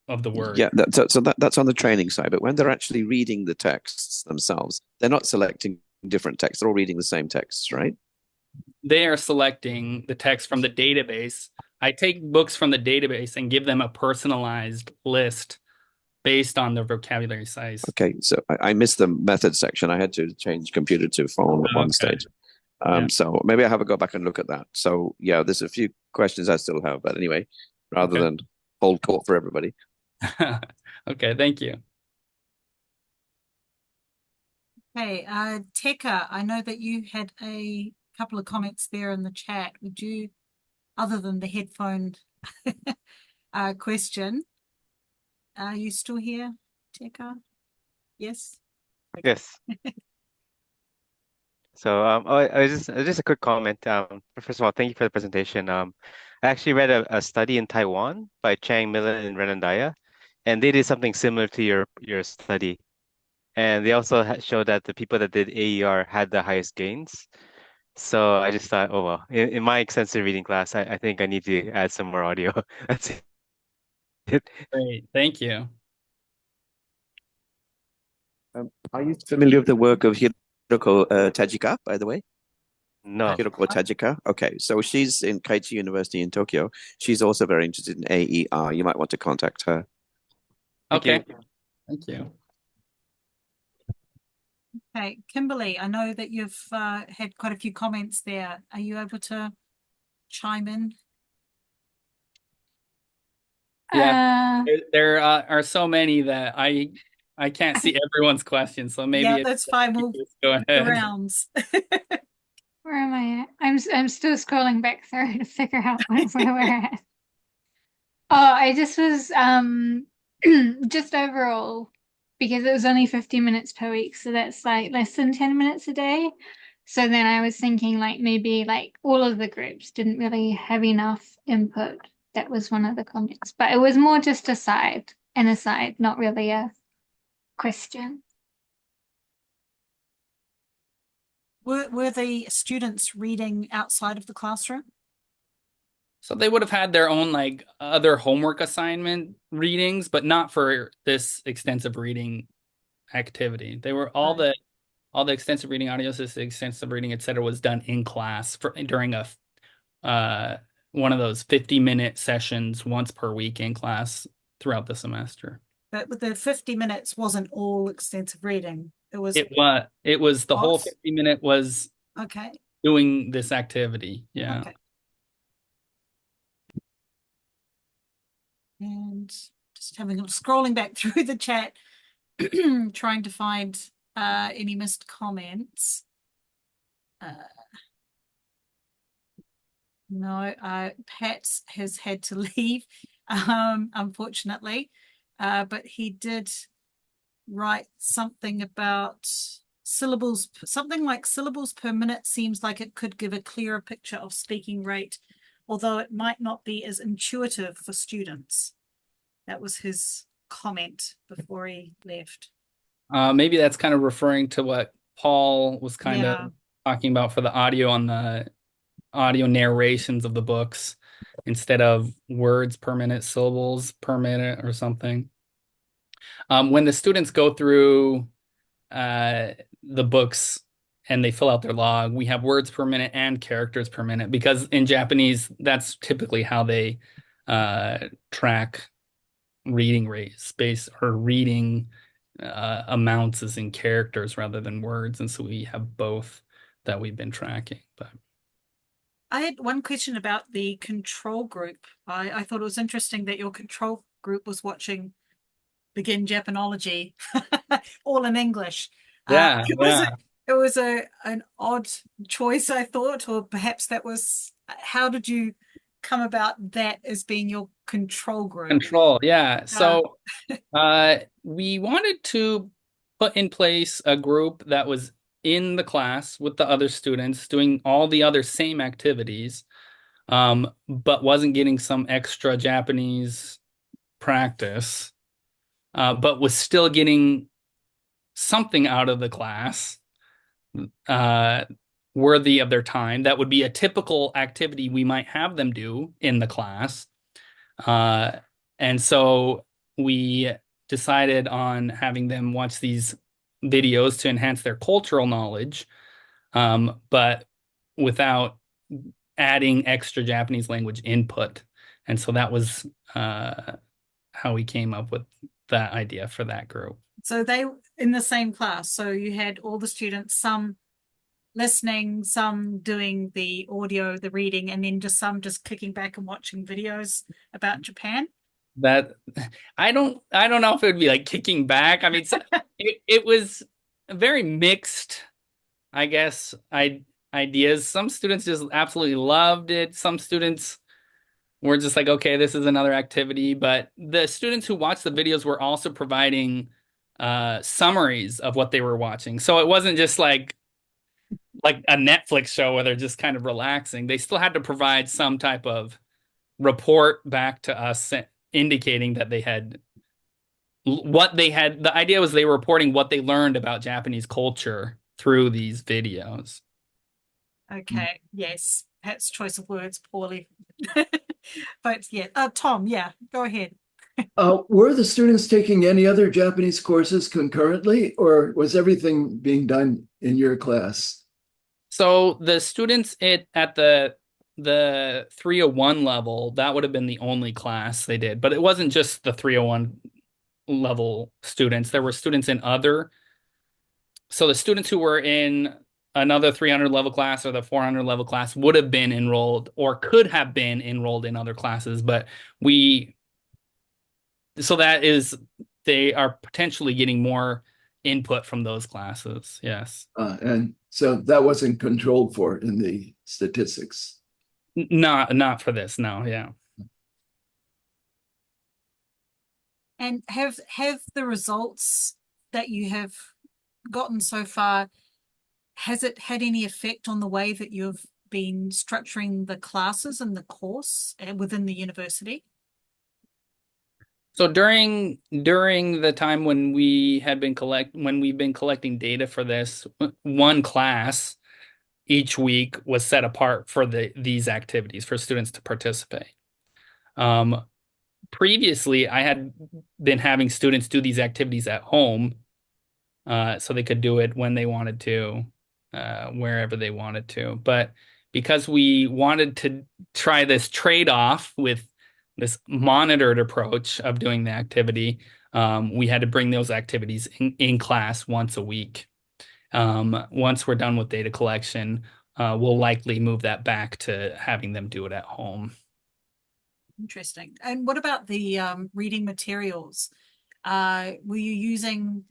B: of the words.
G: Yeah, that's on the training side. But when they're actually reading the texts themselves, they're not selecting different texts. They're all reading the same texts, right?
B: They are selecting the text from the database. I take books from the database and give them a personalized list based on their vocabulary size.
G: Okay, so I missed the method section. I had to change computer to phone at one stage. So maybe I have a go back and look at that. So yeah, there's a few questions I still have, but anyway, rather than hold court for everybody.
B: Okay, thank you.
A: Hey, Teka, I know that you had a couple of comments there in the chat. Would you, other than the headphone question, are you still here, Teka? Yes? Okay.
H: Yes. So I just a quick comment. First of all, thank you for the presentation. I actually read a study in Taiwan by Chang, Millen, and Renandaya, and they did something similar to your study. And they also showed that the people that did AER had the highest gains. So I just thought, oh well, in my extensive reading class, I think I need to add some more audio. That's it.
B: Great, thank you.
G: Are you familiar with the work of Hiroko Tajika, by the way?
H: No.
G: Hiroko Tajika. Okay, so she's in Keiichi University in Tokyo. She's also very interested in AER. You might want to contact her.
B: Okay, thank you.
A: Okay, Kimberly, I know that you've had quite a few comments there. Are you able to chime in
B: Yeah, there are so many that I can't see everyone's questions, so maybe
A: Yeah, that's fine. We'll
B: just go
A: the
B: ahead.
A: rounds.
I: Where am I at? I'm still scrolling back through to figure out where we're at. Oh, I just was just overall because it was only 15 minutes per week, so that's like less than 10 minutes a day. So then I was thinking like maybe like all of the groups didn't really have enough input. That was one of the comments, but it was more just an aside, not really a question.
A: Were the students reading outside of the classroom?
B: So they would have had their own like other homework assignment readings, but not for this extensive reading activity. They were all
A: Right.
B: the extensive reading audios, this extensive reading, etc., was done in class during a one of those 50-minute sessions once per week in class throughout the semester.
A: But the 50 minutes wasn't all extensive reading. It was
B: the whole 50-minute was
A: okay.
B: doing this activity. Yeah.
A: Okay. And just scrolling back through the chat, trying to find any missed comments. No, Pat has had to leave, unfortunately, but he did write something about syllables, something like syllables per minute seems like it could give a clearer picture of speaking rate, although it might not be as intuitive for students. That was his comment before he left.
B: Maybe that's kind of referring to what Paul was kind of talking about for the audio on the audio narrations of the books instead of words per minute, syllables per minute or something. When the students go through the books and they fill out their log, we have words per minute and characters per minute because in Japanese, that's typically how they track reading rate space or reading amounts is in characters rather than words. And so we have both that we've been tracking. But
A: I had one question about the control group. I thought it was interesting that your control group was watching Begin Japanology, all in English.
B: Yeah,
A: it was an odd choice, I thought, or perhaps that was. How did you come about that as being your control group?
B: Control, yeah. So we wanted to put in place a group that was in the class with the other students doing all the other same activities, but wasn't getting some extra Japanese practice, but was still getting something out of the class worthy of their time. That would be a typical activity we might have them do in the class. And so we decided on having them watch these videos to enhance their cultural knowledge, but without adding extra Japanese language input. And so that was how we came up with that idea for that group.
A: So they in the same class. So you had all the students, some listening, some doing the audio, the reading, and then just some just clicking back and watching videos about Japan.
B: That I don't know if it would be like kicking back. I mean, it was very mixed, I guess, ideas. Some students just absolutely loved it. Some students were just like, okay, this is another activity. But the students who watched the videos were also providing summaries of what they were watching. So it wasn't just like a Netflix show where they're just kind of relaxing. They still had to provide some type of report back to us indicating that they had what they had. The idea was they were reporting what they learned about Japanese culture through these videos.
A: Okay, yes, Pat's choice of words poorly. But yeah, Tom, yeah, go ahead.
D: Were the students taking any other Japanese courses concurrently, or was everything being done in your class?
B: So the students at the 301 level, that would have been the only class they did. But it wasn't just the 301 level students. There were students in other. So the students who were in another 300 level class or the 400 level class would have been enrolled or could have been enrolled in other classes. But we so that is, they are potentially getting more input from those classes. Yes.
D: And so that wasn't controlled for in the statistics.
B: Not for this. No. Yeah.
A: And have the results that you have gotten so far, has it had any effect on the way that you've been structuring the classes and the course within the university?
B: So during the time when we've been collecting data for this, one class each week was set apart for these activities for students to participate. Previously, I had been having students do these activities at home, so they could do it when they wanted to, wherever they wanted to. But because we wanted to try this trade-off with this monitored approach of doing the activity, we had to bring those activities in class once a week. Once we're done with data collection, we'll likely move that back to having them do it at home.
A: Interesting. And what about the reading materials? Were you using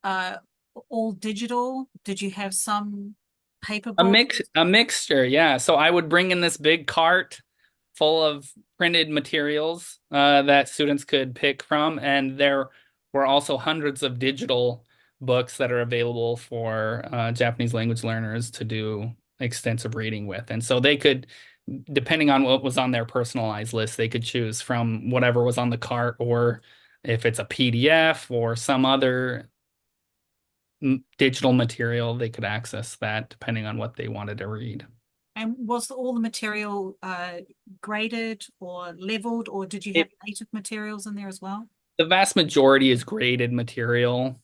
A: all digital? Did you have some paper books?
B: A mixture, yeah. So I would bring in this big cart full of printed materials that students could pick from, and there were also hundreds of digital books that are available for Japanese language learners to do extensive reading with. And so they could, depending on what was on their personalized list, they could choose from whatever was on the cart, or if it's a PDF or some other digital material, they could access that depending on what they wanted to read.
A: And was all the material graded or leveled, or did you have native materials in there as well?
B: The vast majority is graded material.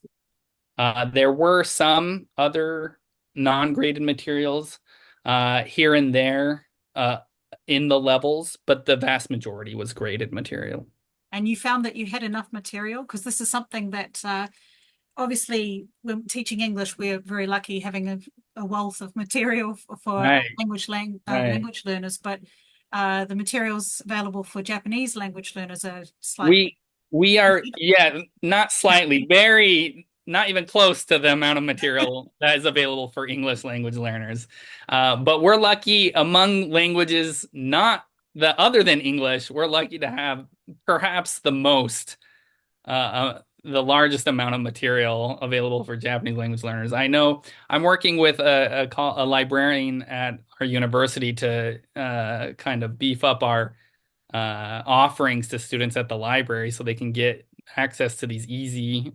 B: There were some other non-graded materials here and there in the levels, but the vast majority was graded material.
A: And you found that you had enough material? Because this is something that obviously when teaching English, we're very lucky having a wealth of material for language learners, but the materials available for Japanese language learners are slightly...
B: We are, yeah, not slightly, very, not even close to the amount of material that is available for English language learners. But we're lucky among languages other than English, we're lucky to have perhaps the largest amount of material available for Japanese language learners. I know I'm working with a librarian at our university to kind of beef up our offerings to students at the library so they can get access to these easy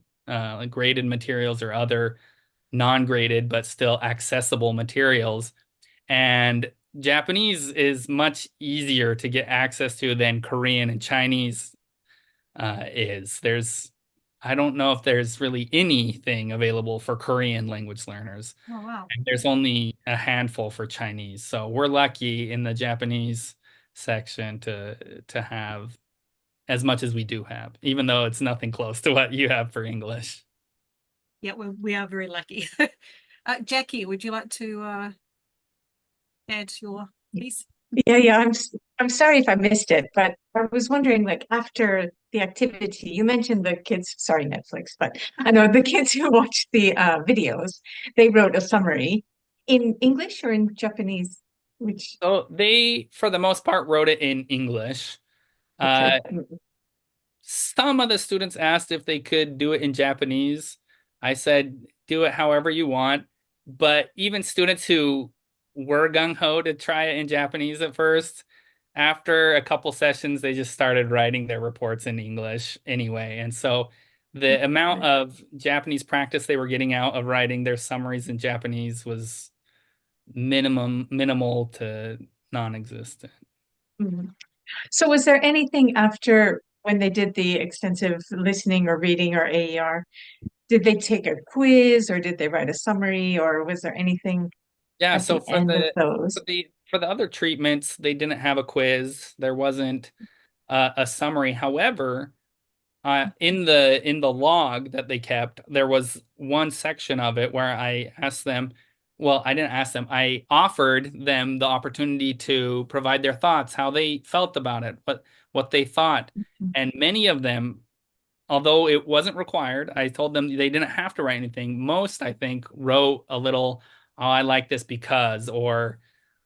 B: graded materials or other non-graded but still accessible materials. And Japanese is much easier to get access to than Korean and Chinese is. I don't know if there's really anything available for Korean language learners.
A: Oh, wow.
B: And there's only a handful for Chinese. So we're lucky in the Japanese section to have as much as we do have, even though it's nothing close to what you have for English.
A: Yeah, we are very lucky. Jackie, would you like to add your piece?
J: Yeah. I'm sorry if I missed it, but I was wondering, like, after the activity, you mentioned the kids, sorry, Netflix, but I know the kids who watched the videos, they wrote a summary in English or in Japanese, which...
B: So they, for the most part, wrote it in English.
J: Okay.
B: Some of the students asked if they could do it in Japanese. I said, do it however you want. But even students who were gung-ho to try it in Japanese at first, after a couple sessions, they just started writing their reports in English anyway. And so the amount of Japanese practice they were getting out of writing their summaries in Japanese was minimal to non-existent.
J: Mm-hmm. So was there anything after when they did the extensive listening or reading or AER? Did they take a quiz or did they write a summary, or was there anything
B: Yeah,
J: at
B: so
J: the end of those?
B: for the other treatments, they didn't have a quiz. There wasn't a summary. However, in the log that they kept, there was one section of it where I asked them, well, I didn't ask them, I offered them the opportunity to provide their thoughts, how they felt about it, what they thought. And many of them although it wasn't required, I told them they didn't have to write anything. Most, I think, wrote a little, oh, I like this because, or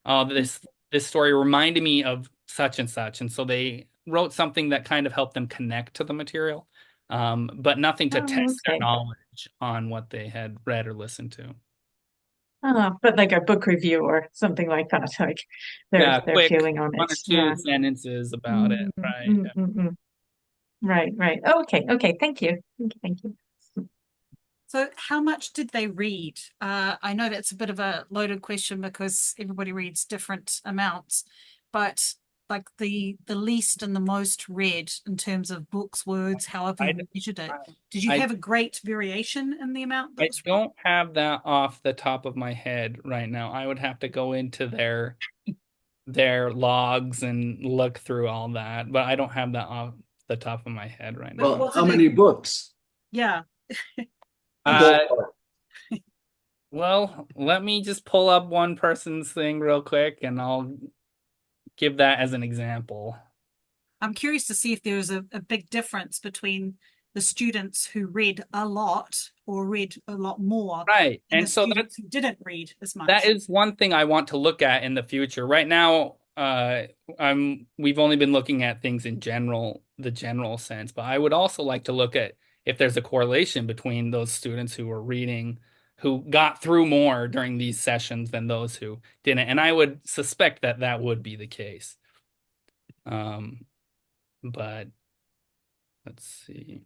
B: oh, this story reminded me of such and such. And so they wrote something that kind of helped them connect to the material, but nothing to
J: Oh,
B: test their
J: okay.
B: knowledge on what they had read or listened to.
J: But like a book review or something like that, like
B: Yeah,
J: their
B: quick
J: feeling on
B: one
J: it.
B: or
J: Yeah.
B: two sentences about it,
J: Mm,
B: right?
J: mm, mm, mm. Right, right. Oh, okay, okay. Thank you. Thank you.
A: So how much did they read? I know that's a bit of a loaded question because everybody reads different amounts, but like the least and the most read in terms of books, words, however
B: I,
A: you measured it. Did you
B: I,
A: have a great variation in the amount that
B: I
A: was read?
B: don't have that off the top of my head right now. I would have to go into their logs and look through all that, but I don't have that off the top of my head right
A: But
B: now.
D: Well,
A: was
D: how
A: it
D: many books?
A: yeah.
B: Uh,
D: Ballpark.
B: well, let me just pull up one person's thing real quick and I'll give that as an example.
A: I'm curious to see if there was a big difference between the students who read a lot or read a lot more
B: Right.
A: and the
B: And so
A: students who didn't read as much.
B: that is one thing I want to look at in the future. Right now, we've only been looking at things in general, the general sense, but I would also like to look at if there's a correlation between those students who were reading, who got through more during these sessions than those who didn't. And I would suspect that that would be the case. But let's see.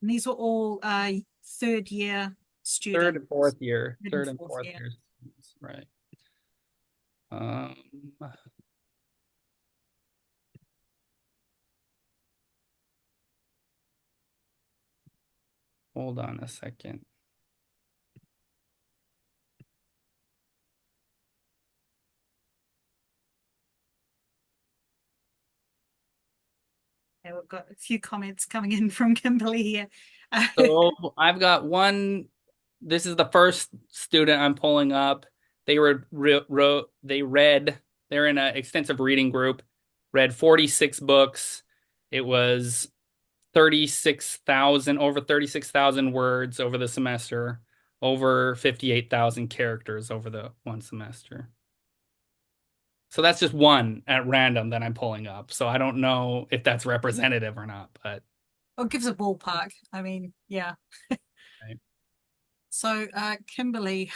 A: And these were all third year students.
B: Third and fourth year.
A: Third
B: Third
A: and
B: and
A: fourth
B: fourth
A: year.
B: year students, right. Um, hold on a second.
A: Okay, we've got a few comments coming in from Kimberly here.
B: So I've got one. This is the first student I'm pulling up. They they're in an extensive reading group, read 46 books. It was 36,000, over 36,000 words over the semester, over 58,000 characters over the one semester. So that's just one at random that I'm pulling up. So I don't know if that's representative or not, but
A: It gives a ballpark. I mean, yeah.
B: right.
A: So Kimberly,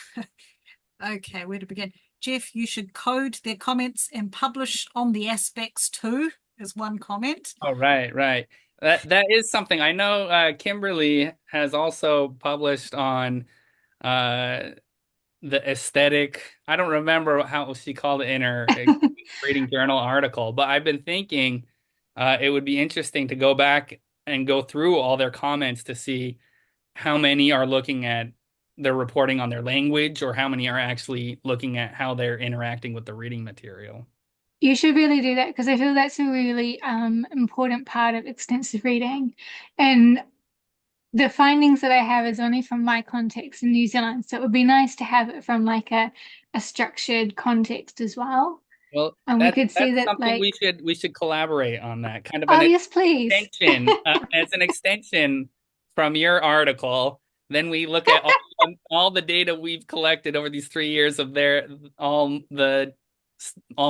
A: okay, where to begin? Jeff, you should code their comments and publish on the aspects too, is one comment.
B: Oh, right, right. That is something I know. Kimberly has also published on the aesthetic. I don't remember how she called it in her reading journal article, but I've been thinking it would be interesting to go back and go through all their comments to see how many are looking at their reporting on their language or how many are actually looking at how they're interacting with the reading material.
I: You should really do that because I feel that's a really important part of extensive reading. And the findings that I have is only from my context in New Zealand. So it would be nice to have it from like a structured context as well.
B: Well,
I: And we could see
B: that's
I: that
B: something
I: like,
B: we should collaborate on that kind of
I: oh
B: an
I: yes, please.
B: extension as an extension from your article. Then we look at all the data we've collected over these 3 years of all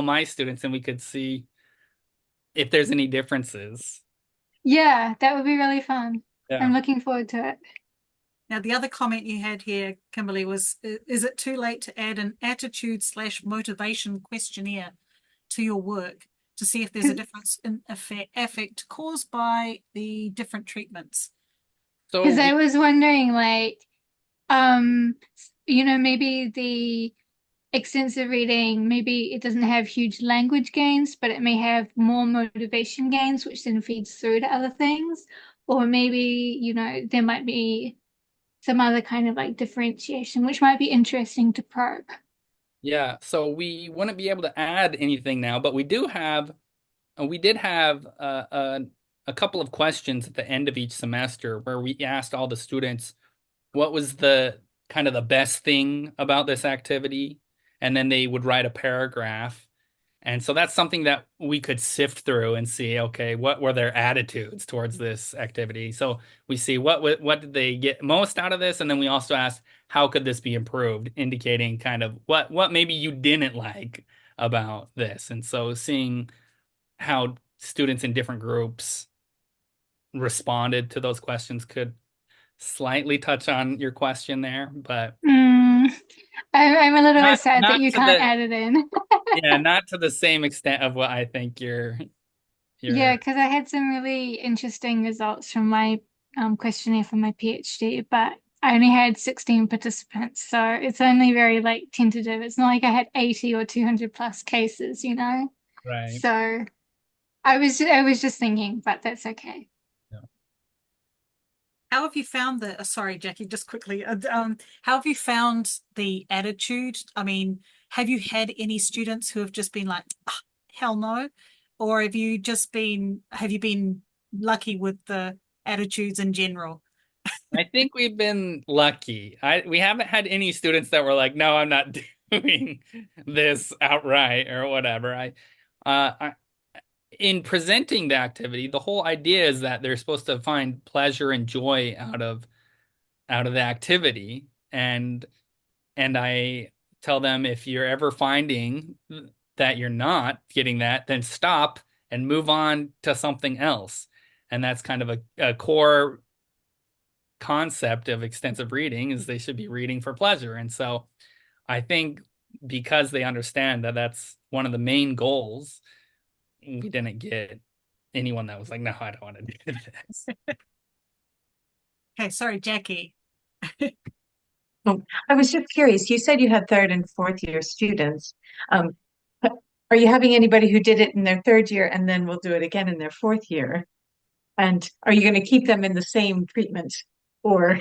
B: my students, and we could see if there's any differences.
I: Yeah, that would be really fun.
B: Yeah.
I: I'm looking forward to it.
A: Now, the other comment you had here, Kimberly, was, is it too late to add an attitude/motivation questionnaire to your work to see if there's a difference in affect caused by the different treatments?
B: So
I: Because I was wondering, like, maybe the extensive reading, maybe it doesn't have huge language gains, but it may have more motivation gains, which then feeds through to other things. Or maybe, there might be some other kind of like differentiation, which might be interesting to probe.
B: yeah, so we wouldn't be able to add anything now, but we did have a couple of questions at the end of each semester where we asked all the students what was the kind of the best thing about this activity, and then they would write a paragraph. And so that's something that we could sift through and see, okay, what were their attitudes towards this activity? So we see what did they get most out of this, and then we also ask, how could this be improved, indicating kind of what maybe you didn't like about this. And so seeing how students in different groups responded to those questions could slightly touch on your question there, but
I: I'm a little
B: not,
I: bit sad that
B: not
I: you
B: to
I: can't
B: the
I: add it in.
B: yeah, not to the same extent of what I think
I: Yeah,
B: you're
I: because I had some really interesting results from my questionnaire for my PhD, but I only had 16 participants, so it's only very like tentative. It's not like I had 80 or 200 plus cases, you know?
B: right.
I: So I was just thinking, but that's okay.
A: How have you found the, sorry, Jackie, just quickly, how have you found the attitude? I mean, have you had any students who have just been like, "Ah, hell no? Or have you been lucky with the attitudes in general?
B: I think we've been lucky. We haven't had any students that were like, no, I'm not doing this outright or whatever. In presenting the activity, the whole idea is that they're supposed to find pleasure and joy out of the activity. And I tell them, if you're ever finding that you're not getting that, then stop and move on to something else. And that's kind of a core concept of extensive reading, is they should be reading for pleasure. And so I think because they understand that that's one of the main goals, we didn't get anyone that was like, no, I don't want to do this.
A: Okay, sorry, Jackie.
J: Oh, I was just curious. You said you had third and fourth year students. Um, are you having anybody who did it in their third year and then will do it again in their fourth year? And are you going to keep them in the same treatment or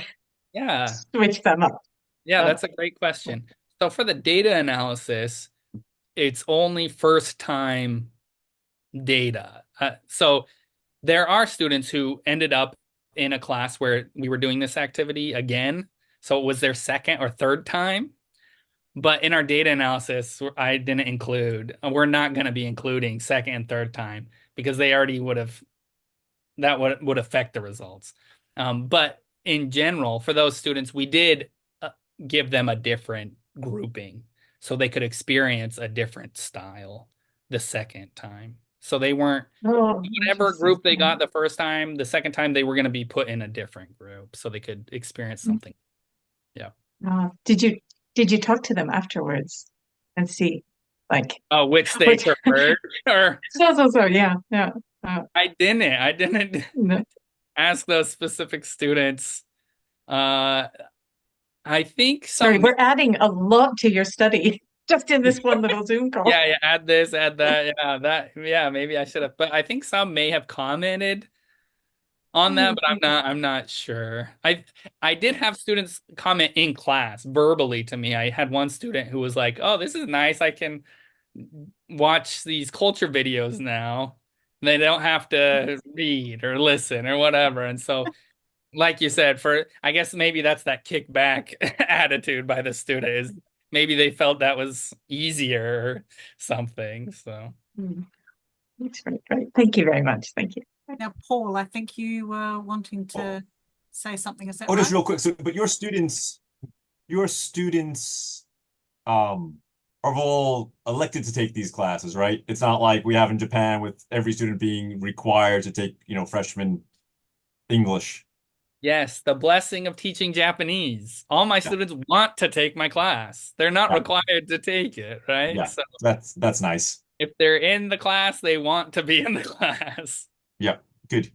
B: Yeah.
J: switch them up?
B: Yeah, that's a great question. So for the data analysis, it's only first time data. So there are students who ended up in a class where we were doing this activity again. So it was their second or third time. But in our data analysis, I didn't include, we're not going to be including second and third time because they already that would affect the results. But in general, for those students, we did give them a different grouping so they could experience a different style the second time. So they weren't, whatever group they got the first time, the second time they were going to be put in a different group so they could experience something. Yeah.
J: Did you talk to them afterwards and see like
B: which they preferred or
J: yeah.
B: I didn't
J: No.
B: ask those specific students. I think
J: Sorry, we're adding a lot to your study just in this one little Zoom call.
B: Yeah, add this, add that. Maybe I should have. But I think some may have commented on that, but I'm not sure. I did have students comment in class verbally to me. I had one student who was like, "Oh, this is nice. I can watch these culture videos now. They don't have to read or listen or whatever." And so, like you said, I guess maybe that's that kickback attitude by the student, is maybe they felt that was easier or something. So
J: That's great. Thank you very much. Thank you.
A: Now, Paul, I think you were wanting to say something. Is that right?
E: Just real quick. So, but your students are all elected to take these classes, right? It's not like we have in Japan with every student being required to take, freshman English.
B: Yes, the blessing of teaching Japanese. All my students want to take my class. They're not required to take it, right?
E: Yeah,
B: so
E: that's nice.
B: If they're in the class, they want to be in the class.
E: Yeah, good.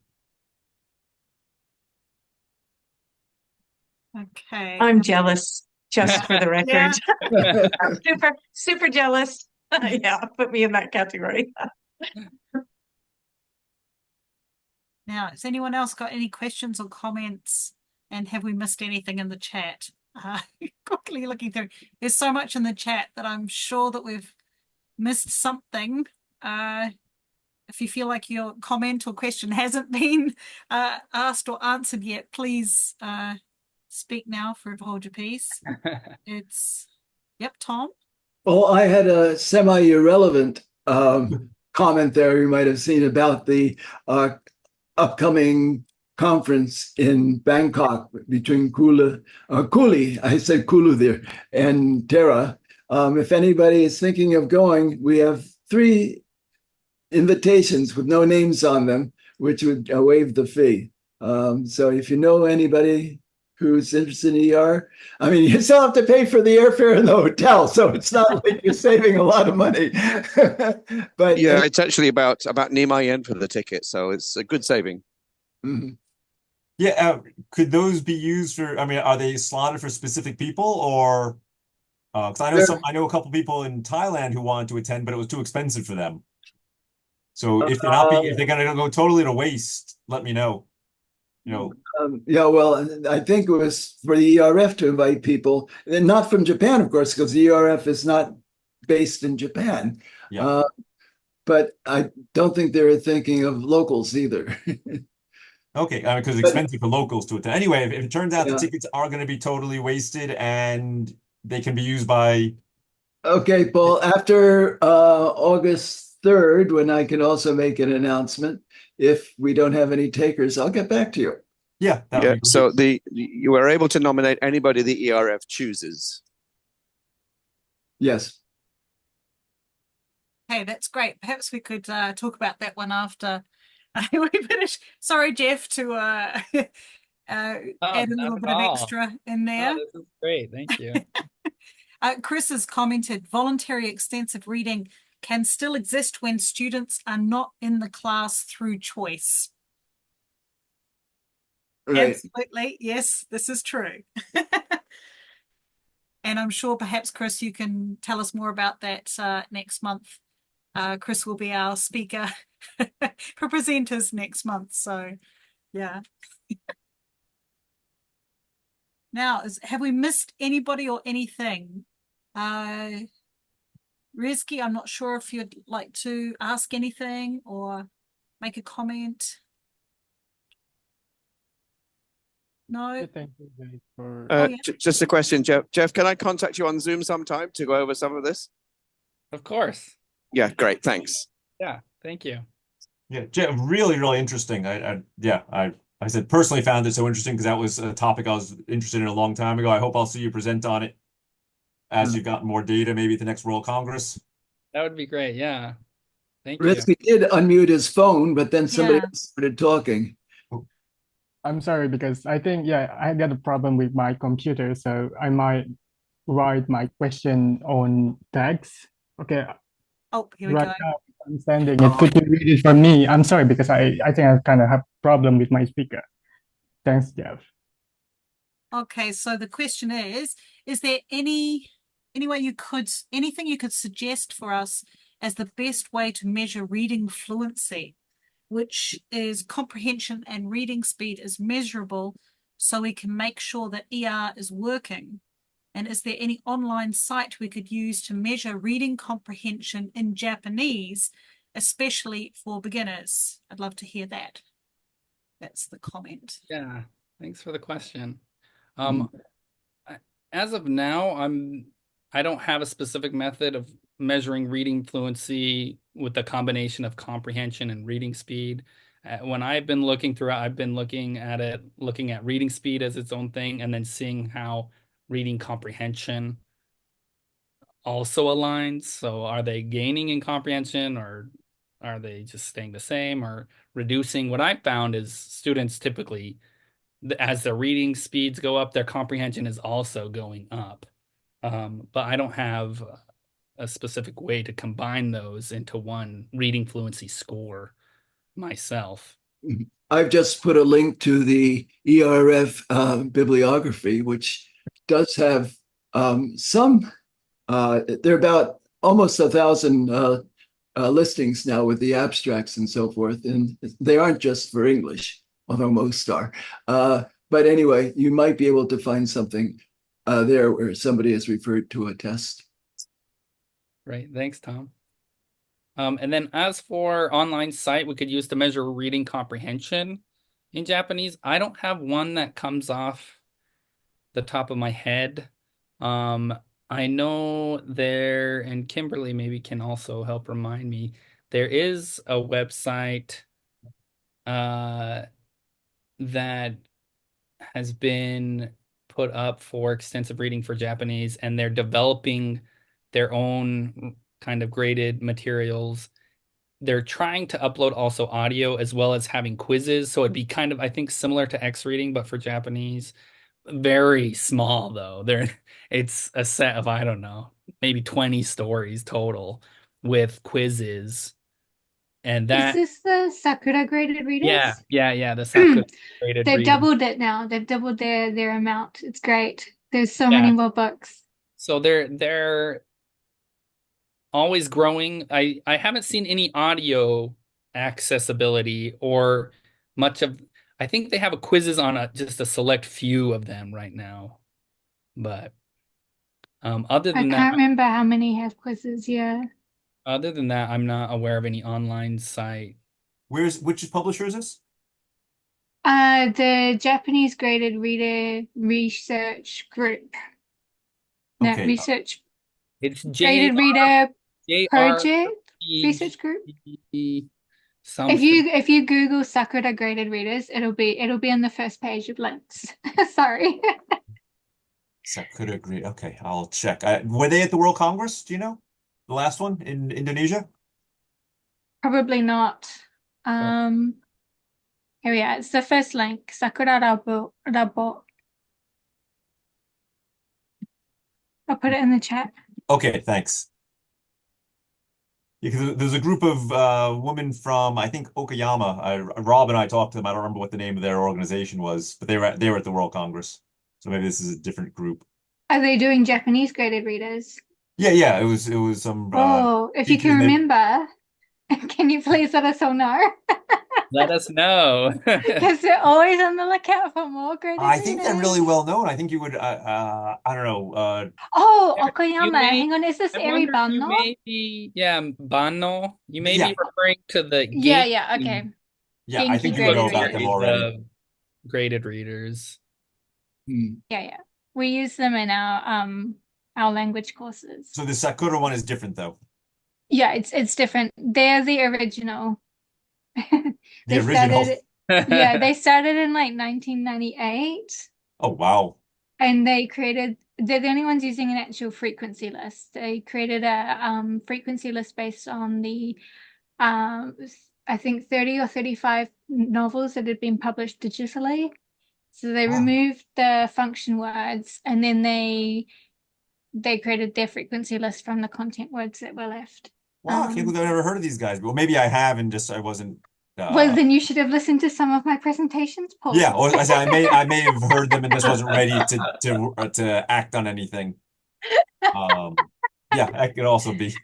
A: Okay.
J: I'm jealous, just for the record. super jealous. Yeah, put me in that category.
A: Now, has anyone else got any questions or comments? And have we missed anything in the chat? Quickly looking through. There's so much in the chat that I'm sure that we've missed something. If you feel like your comment or question hasn't been asked or answered yet, please speak now, forever hold your peace. Yep, Tom?
D: Well, I had a semi-irrelevant comment there you might have seen about the upcoming conference in Bangkok between Cooley, I said Kulu there, and Tara. If anybody is thinking of going, we have 3 invitations with no names on them, which would waive the fee. So if you know anybody who's interested in ER, I mean, you still have to pay for the airfare and the hotel, so it's not like you're saving a lot of money. But
G: yeah, it's actually about Nima yen for the ticket, so it's a good saving.
D: Mhm.
E: Yeah, could those be used for, I mean, are they slotted for specific people or because I know a couple people in Thailand who wanted to attend, but it was too expensive for them. So if they're gonna go totally to waste, let me know.
D: Yeah, well, I think it was for the ERF to invite people, and not from Japan, of course, because the ERF is not based in Japan.
E: Yeah.
D: But I don't think they were thinking of locals either.
E: Okay, because it's expensive for locals to attend. Anyway, if it turns out the
D: Yeah.
E: tickets are going to be totally wasted and they can be used by,
D: Okay, Paul, after August 3rd, when I can also make an announcement, if we don't have any takers, I'll get back to you.
E: yeah, that
G: Yeah,
E: would be
G: so
E: great.
G: you are able to nominate anybody the ERF chooses.
D: Yes.
A: Hey, that's great. Perhaps we could talk about that one after we finish. Sorry, Jeff, to add a little
B: Not
A: bit
B: at
A: of
B: all.
A: extra in there.
B: This is great. Thank you.
A: Chris has commented, voluntary extensive reading can still exist when students are not in the class through choice.
D: Right.
A: Absolutely. Yes, this is true. And I'm sure perhaps, Chris, you can tell us more about that next month. Chris will be our speaker for presenters next month. So, yeah. Now, have we missed anybody or anything? Rizky, I'm not sure if you'd like to ask anything or make a comment. No?
K: Thank you guys for
A: Yeah.
G: Just a question, Jeff. Jeff, can I contact you on Zoom sometime to go over some of this?
B: Of course.
G: Yeah, great. Thanks.
B: Yeah, thank you.
E: Yeah, Jeff, really, really interesting. I said personally found it so interesting because that was a topic I was interested in a long time ago. I hope I'll see you present on it as you've got more data, maybe at the next World Congress.
B: That would be great. Yeah. Thank you.
D: Rizky did unmute his phone, but then somebody
A: Yeah.
D: else started talking.
K: I'm sorry because I think I got a problem with my computer, so I might write my question on text. Okay.
A: Oh, here we
K: Right
A: go.
K: now I'm sending it. Could you read it for me? I'm sorry because I think I kind of have problem with my speaker. Thanks, Jeff.
A: Okay, so the question is there any way anything you could suggest for us as the best way to measure reading fluency, which is comprehension and reading speed is measurable, so we can make sure that ER is working? And is there any online site we could use to measure reading comprehension in Japanese, especially for beginners? I'd love to hear that. That's the comment.
B: Yeah, thanks for the question. As of now, I don't have a specific method of measuring reading fluency with the combination of comprehension and reading speed. When I've been looking through, I've been looking at reading speed as its own thing, and then seeing how reading comprehension also aligns. So are they gaining in comprehension, or are they just staying the same or reducing? What I found is students typically, as their reading speeds go up, their comprehension is also going up. But I don't have a specific way to combine those into one reading fluency score myself.
D: I've just put a link to the ERF bibliography, which does have some, there are about almost 1,000 listings now with the abstracts and so forth. And they aren't just for English, although most are. But anyway, you might be able to find something there where somebody has referred to a test.
B: Right. Thanks, Tom. And then as for online site we could use to measure reading comprehension in Japanese, I don't have one that comes off the top of my head. I know there, and Kimberly maybe can also help remind me, there is a website uh, that has been put up for extensive reading for Japanese, and they're developing their own kind of graded materials. They're trying to upload also audio as well as having quizzes. So it'd be kind of, I think, similar to X reading, but for Japanese. Very small though. It's a set of, I don't know, maybe 20 stories total with quizzes. And
I: Is
B: that,
I: this the Sakura graded
B: yeah,
I: readers?
B: yeah, the Sakura graded
I: They've
B: reading.
I: doubled it now. They've doubled their amount. It's great. There's so
B: Yeah.
I: many more books.
B: So they're always growing. I haven't seen any audio accessibility or much of. I think they have a quizzes on just a select few of them right now. But other
I: I
B: than that,
I: can't remember how many have quizzes. Yeah.
B: I'm not aware of any online site.
E: Which publisher is this?
I: The Japanese graded reader research group. No,
E: Okay.
I: research
B: It's
I: graded reader
B: JR
I: project research group.
B: something.
I: If you Google Sakura graded readers, it'll be on the first page of links. Sorry.
E: Sakura Grade. Okay, I'll check. Were they at the World Congress? Do you know? The last one in Indonesia?
I: Probably not. Here we are. It's the first link. Sakura Rabo. I'll put it in the chat.
E: Okay, thanks. Yeah, because there's a group of women from, I think, Okayama. Rob and I talked to them. I don't remember what the name of their organization was, but they were at the World Congress. So maybe this is a different group.
I: Are they doing Japanese graded readers?
E: Yeah. It was some
I: Oh, if you can remember, can you please let us all know?
B: Let us know.
I: Because they're always on the lookout for more graded
E: I think they're really
I: readers.
E: well known. I think you would I don't know.
I: Oh,
B: You
I: Okayama.
B: may,
I: Hang on, is this
B: I
I: Eri
B: wonder if you
I: Banno?
B: may be, yeah, Banno. You may
E: Yeah.
B: be referring to the
I: Yeah, okay.
E: Yeah, I
I: Genki
E: think you would know
I: graded
E: about them
I: readers.
E: already.
B: Graded readers.
I: Yeah. We use them in our language courses.
E: So the Sakura one is different though.
I: Yeah, it's different. They're the original.
E: The original.
I: Yeah, they started in like 1998.
E: Oh, wow.
I: And they're the only ones using an actual frequency list. They created a frequency list based on the I think 30 or 35 novels that had been published digitally. So they removed the function words, and then they created their frequency list from the content words that were left.
E: Wow, I can't believe I've never heard of these guys. Well, maybe I have and just I wasn't
I: Well, then you should have listened to some of my presentations, Paul.
E: Yeah, or I may have heard them and just wasn't ready to act on anything. Yeah, that could also be.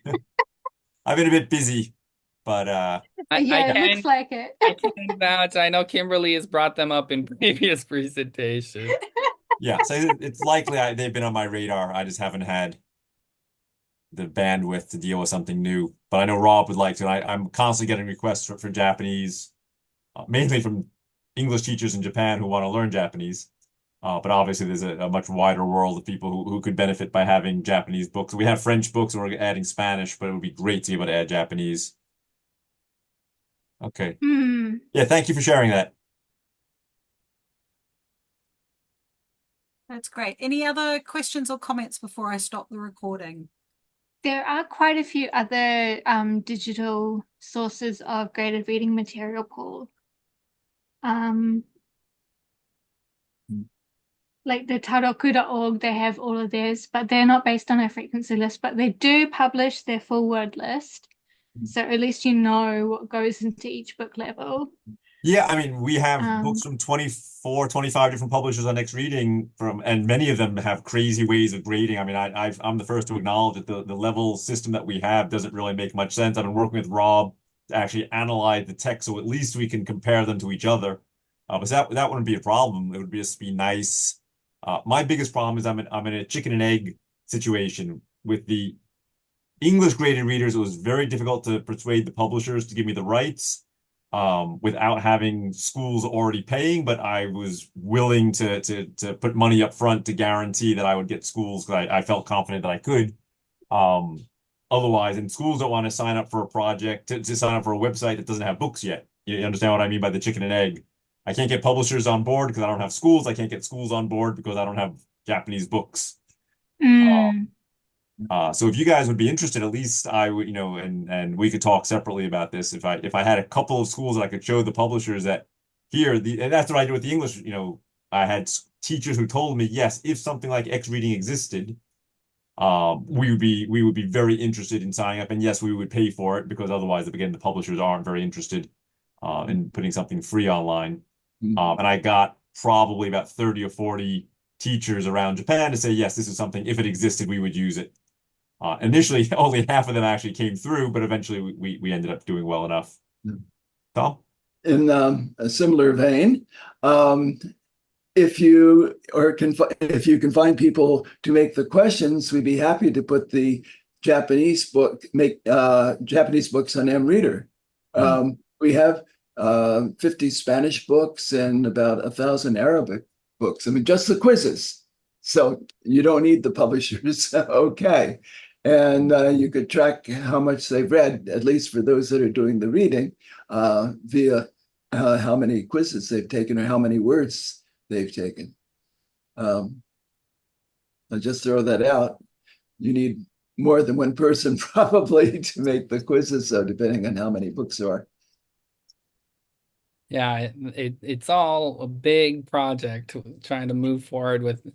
E: I've been a bit busy, but
I: yeah, it looks like it.
B: I can vouch. I know Kimberly has brought them up in previous presentations.
E: Yeah, so it's likely they've been on my radar. I just haven't had the bandwidth to deal with something new. But I know Rob would like to. I'm constantly getting requests for Japanese, mainly from English teachers in Japan who want to learn Japanese. But obviously, there's a much wider world of people who could benefit by having Japanese books. We have French books, we're adding Spanish, but it would be great to be able to add Japanese. Okay. Yeah, thank you for sharing that.
A: That's great. Any other questions or comments before I stop the recording?
I: There are quite a few other digital sources of graded reading material, Paul. Like the taroku.org, they have all of theirs, but they're not based on a frequency list, but they do publish their full word list. So at least you know what goes into each book level.
E: Yeah, I mean, we have books from 24, 25 different publishers on Next Reading and many of them have crazy ways of grading. I mean, I'm the first to acknowledge that the level system that we have doesn't really make much sense. I've been working with Rob to actually analyze the text so at least we can compare them to each other. But that wouldn't be a problem. It would just be nice. My biggest problem is I'm in a chicken and egg situation with the English graded readers. It was very difficult to persuade the publishers to give me the rights. without having schools already paying, but I was willing to put money up front to guarantee that I would get schools because I felt confident that I could. Um, Otherwise, and schools don't want to sign up for a project to sign up for a website that doesn't have books yet. You understand what I mean by the chicken and egg? I can't get publishers on board because I don't have schools. I can't get schools on board because I don't have Japanese books.
I: Mm.
E: So if you guys would be interested, at least I would, and we could talk separately about this. If I had a couple of schools that I could show the publishers that here, and that's what I did with the English. I had teachers who told me, yes, if something like X reading existed, we would be very interested in signing up, and yes, we would pay for it because otherwise, again, the publishers aren't very interested in putting something free online. And I got probably about 30 or 40 teachers around Japan to say, yes, this is something, if it existed, we would use it. Initially, only half of them actually came through, but eventually we ended up doing well enough. Tom?
D: In a similar vein, if you can find people to make the questions, we'd be happy to put the Japanese books on mReader. We have 50 Spanish books and about 1,000 Arabic books. I mean, just the quizzes. So you don't need the publishers. Okay. And you could track how much they've read, at least for those that are doing the reading, via how many quizzes they've taken or how many words they've taken. I'll just throw that out. You need more than one person probably to make the quizzes, so depending on how many books there are.
B: Yeah, it's all a big project trying to move forward with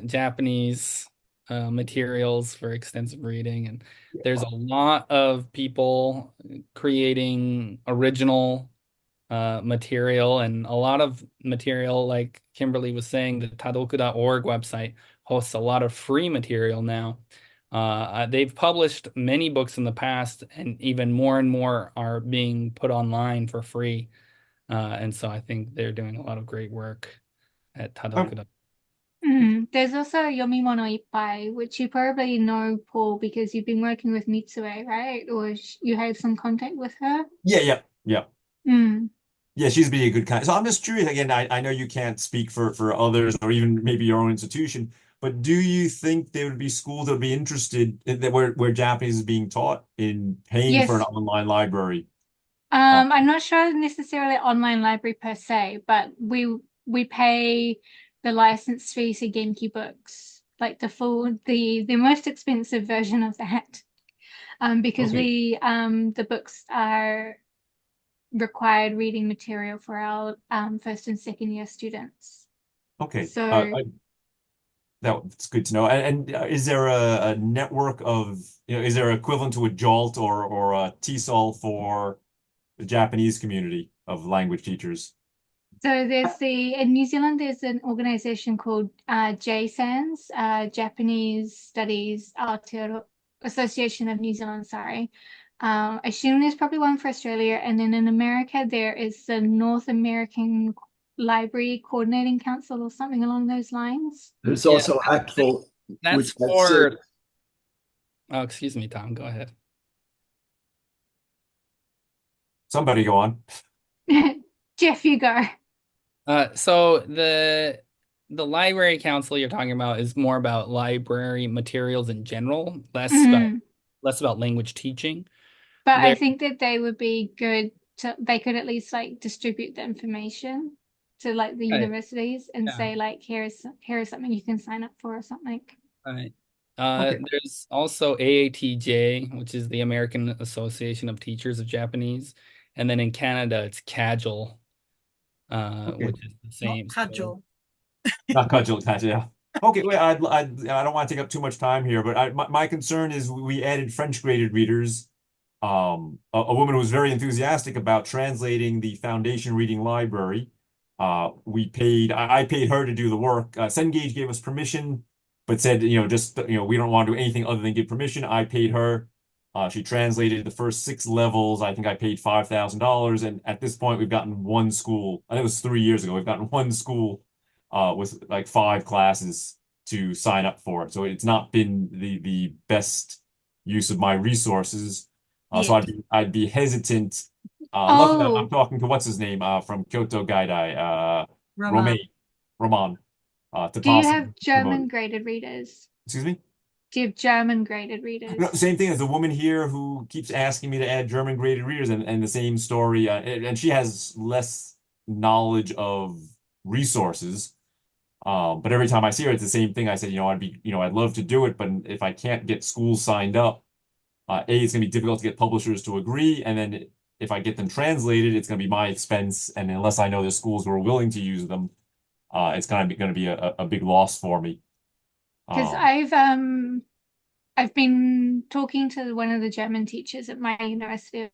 B: Japanese materials for extensive reading. And there's a lot of people creating original material, and a lot of material, like Kimberly was saying, the tadoku.org website hosts a lot of free material now. They've published many books in the past, and even more and more are being put online for free. And so I think they're doing a lot of great work at tadoku.org.
I: There's also Yomimono Ippai, which you probably know, Paul, because you've been working with Mitsue, right? Or you had some contact with her?
E: Yeah.
I: Mm.
E: Yeah, she's being a good kind. So I'm just curious, again, I know you can't speak for others or even maybe your own institution, but do you think there would be schools that would be interested in that where Japanese is being taught in paying for an
I: Yes.
E: online library?
I: I'm not sure necessarily online library per se, but we pay the license fee to Genki Books, like the most expensive version of that, because
E: Okay.
I: the books are required reading material for our first and second year students.
E: Okay.
I: So
E: That's good to know. And is there a network of, is there equivalent to a JALT or a TESOL for the Japanese community of language teachers?
I: So in New Zealand, there's an organization called JSANS, Japanese Studies Aotearoa Association of New Zealand, sorry. I assume there's probably one for Australia. And then in America, there is the North American Library Coordinating Council or something along those lines.
D: There's also HACTFL,
B: That's
D: which
B: for... Oh, excuse me, Tom, go ahead.
E: Somebody go on.
I: Jeff, you go.
B: So the library council you're talking about is more about library materials in general, less about language teaching.
I: But I think that they would be good they could at least like distribute the information to like the universities and say like here is something you can sign up for or something.
B: Right. There's also AATJ, which is the American Association of Teachers of Japanese, and then in Canada it's CAJAL, which is the same.
A: Not cudgel.
E: Not cudgel, yeah. Okay, wait, I don't want to take up too much time here, but my concern is we added French graded readers. A woman who was very enthusiastic about translating the Foundation Reading Library. I paid her to do the work. Cengage gave us permission, but said, we don't want to do anything other than give permission. I paid her. She translated the first 6 levels. I think I paid $5,000. And at this point, we've gotten one school. I think it was 3 years ago. We've gotten one school with like 5 classes to sign up for it. So it's not been the best use of my resources. So I'd be hesitant luckily I'm
I: Oh,
E: talking to what's his name from Kyoto Gaidai,
A: Roman.
E: Roman, to
I: do you
E: possibly
I: have
E: promote
I: German
E: it.
I: graded readers?
E: Excuse me?
I: Do you have German graded
E: No,
I: readers?
E: same thing as the woman here who keeps asking me to add German graded readers, and the same story. And she has less knowledge of resources. But every time I see her, it's the same thing. I said, I'd love to do it, but if I can't get schools signed up, it's going to be difficult to get publishers to agree. And then if I get them translated, it's going to be my expense. And unless I know the schools who are willing to use them, it's going to be a big loss for me.
I: Because I've been talking to one of the German teachers at my university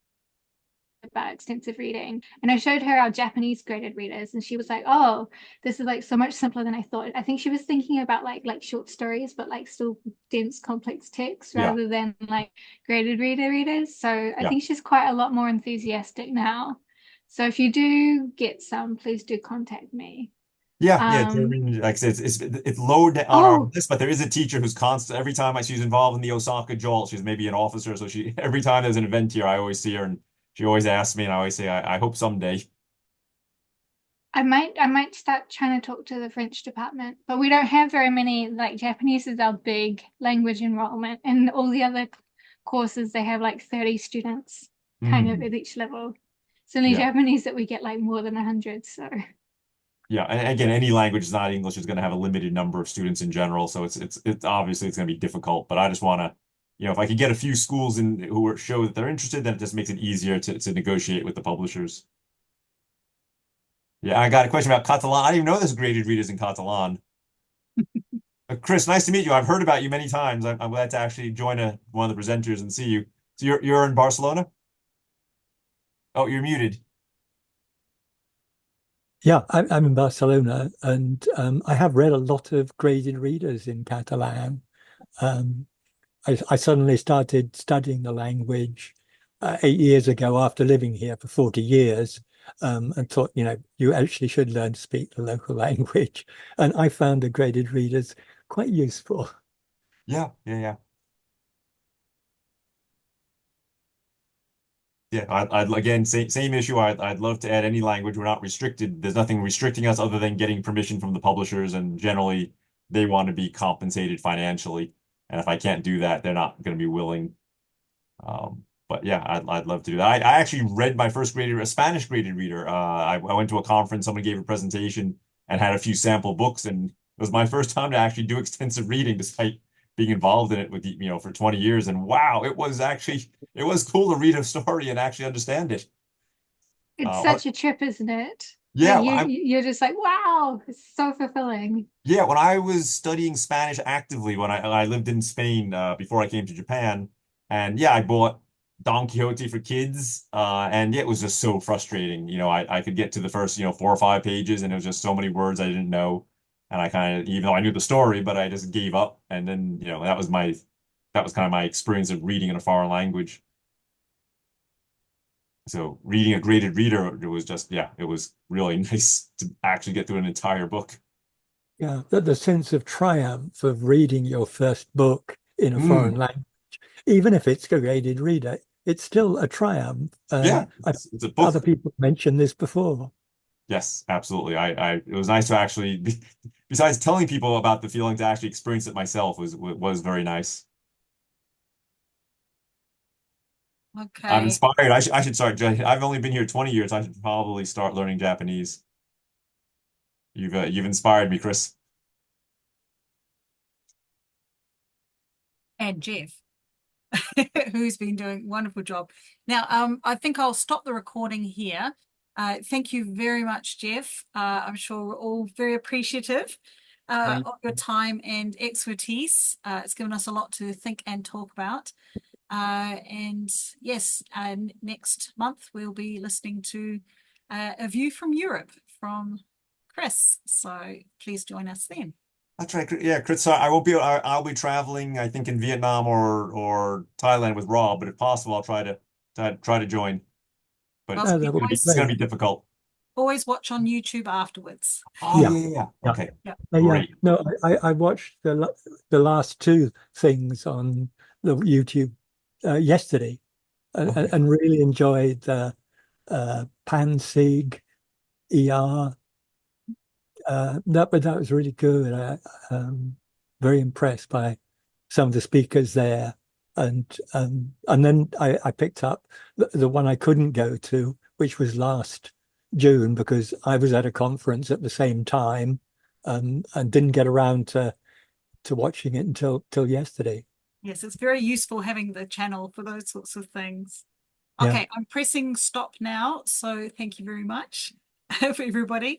I: about extensive reading, and I showed her our Japanese graded readers, and she was like, "Oh, this is like so much simpler than I thought." I think she was thinking about like short stories, but like still dense, complex text
E: Yeah.
I: rather than like graded readers. So I
E: Yeah.
I: think she's quite a lot more enthusiastic now. So if you do get some, please do contact me.
E: Yeah,
I: Um,
E: German, like I said, it's low on our
I: oh,
E: list, but there is a teacher who's constant. Every time she's involved in the Osaka JALT, she's maybe an officer, so every time there's an event here, I always see her, and she always asks me, and I always say, I hope someday.
I: I might start trying to talk to the French department, but we don't have very many. Like Japanese is our big language enrollment, and all the other courses they have like 30 students kind of
E: Mm,
I: at each level. It's only
E: yeah,
I: Japanese that we get like more than 100. So
E: yeah, and again, any language is not English is going to have a limited number of students in general, so it's obviously it's going to be difficult. But I just want to, if I can get a few schools in who show that they're interested, then it just makes it easier to negotiate with the publishers. Yeah, I got a question about Catalan. I didn't even know there's graded readers in Catalan. Chris, nice to meet you. I've heard about you many times. I'm glad to actually join one of the presenters and see you. So you're in Barcelona? Oh, you're muted.
F: Yeah, I'm in Barcelona, and I have read a lot of graded readers in Catalan. Um, I suddenly started studying the language 8 years ago after living here for 40 years, and thought, you actually should learn to speak the local language. And I found the graded readers quite useful.
E: Yeah. Yeah, I'd again same issue. I'd love to add any language. We're not restricted. There's nothing restricting us other than getting permission from the publishers, and generally they want to be compensated financially. And if I can't do that, they're not going to be willing. But yeah, I'd love to do that. I actually read my first a Spanish graded reader. I went to a conference, someone gave a presentation and had a few sample books, and it was my first time to actually do extensive reading, despite being involved in it with for 20 years. And wow, it was cool to read a story and actually understand it.
I: it's such a trip, isn't it?
E: Yeah,
I: Like you're just like, wow, it's so fulfilling.
E: yeah, when I was studying Spanish actively, when I lived in Spain before I came to Japan, and yeah, I bought Don Quixote for kids, and yeah, it was just so frustrating. I could get to the first 4 or 5 pages, and it was just so many words I didn't know, and I kind of even though I knew the story, but I just gave up. And then that was kind of my experience of reading in a foreign language. So reading a graded reader, it was just it was really nice to actually get through an entire book.
F: Yeah, the sense of triumph of reading your first book in a foreign
E: Mm.
F: language, even if it's a graded reader, it's still a triumph.
E: Yeah,
F: I
E: it's a
F: other
E: book.
F: people mentioned this before.
E: Yes, absolutely. It was nice to actually, besides telling people about the feeling, to actually experience it myself was very nice. I'm
A: Okay.
E: inspired. I should start. I've only been here 20 years. I should probably start learning Japanese. You've inspired me, Chris.
A: And Jeff, who's been doing a wonderful job. Now, I think I'll stop the recording here. Thank you very much, Jeff. I'm sure we're all very appreciative of your time and expertise. It's given us a lot to think and talk about. And yes, next month we'll be listening to A View from Europe from Chris. So please join us then.
E: That's right. Yeah, Chris. I won't be. I'll be traveling. I think in Vietnam or Thailand with Rob. But if possible, I'll try to join. But
A: Well,
E: it's gonna be difficult.
A: always watch on YouTube afterwards.
E: Oh yeah. Okay.
A: Yeah.
E: Great.
F: No, I watched the last two things on the YouTube yesterday,
E: Okay.
F: and really enjoyed PanSig, ER. That was really good. Very impressed by some of the speakers there, and then I picked up the one I couldn't go to, which was last June because I was at a conference at the same time, and didn't get around to watching it until yesterday.
A: Yes, it's very useful having the channel for those sorts of things.
F: Yeah.
A: Okay, I'm pressing stop now, so thank you very much for everybody.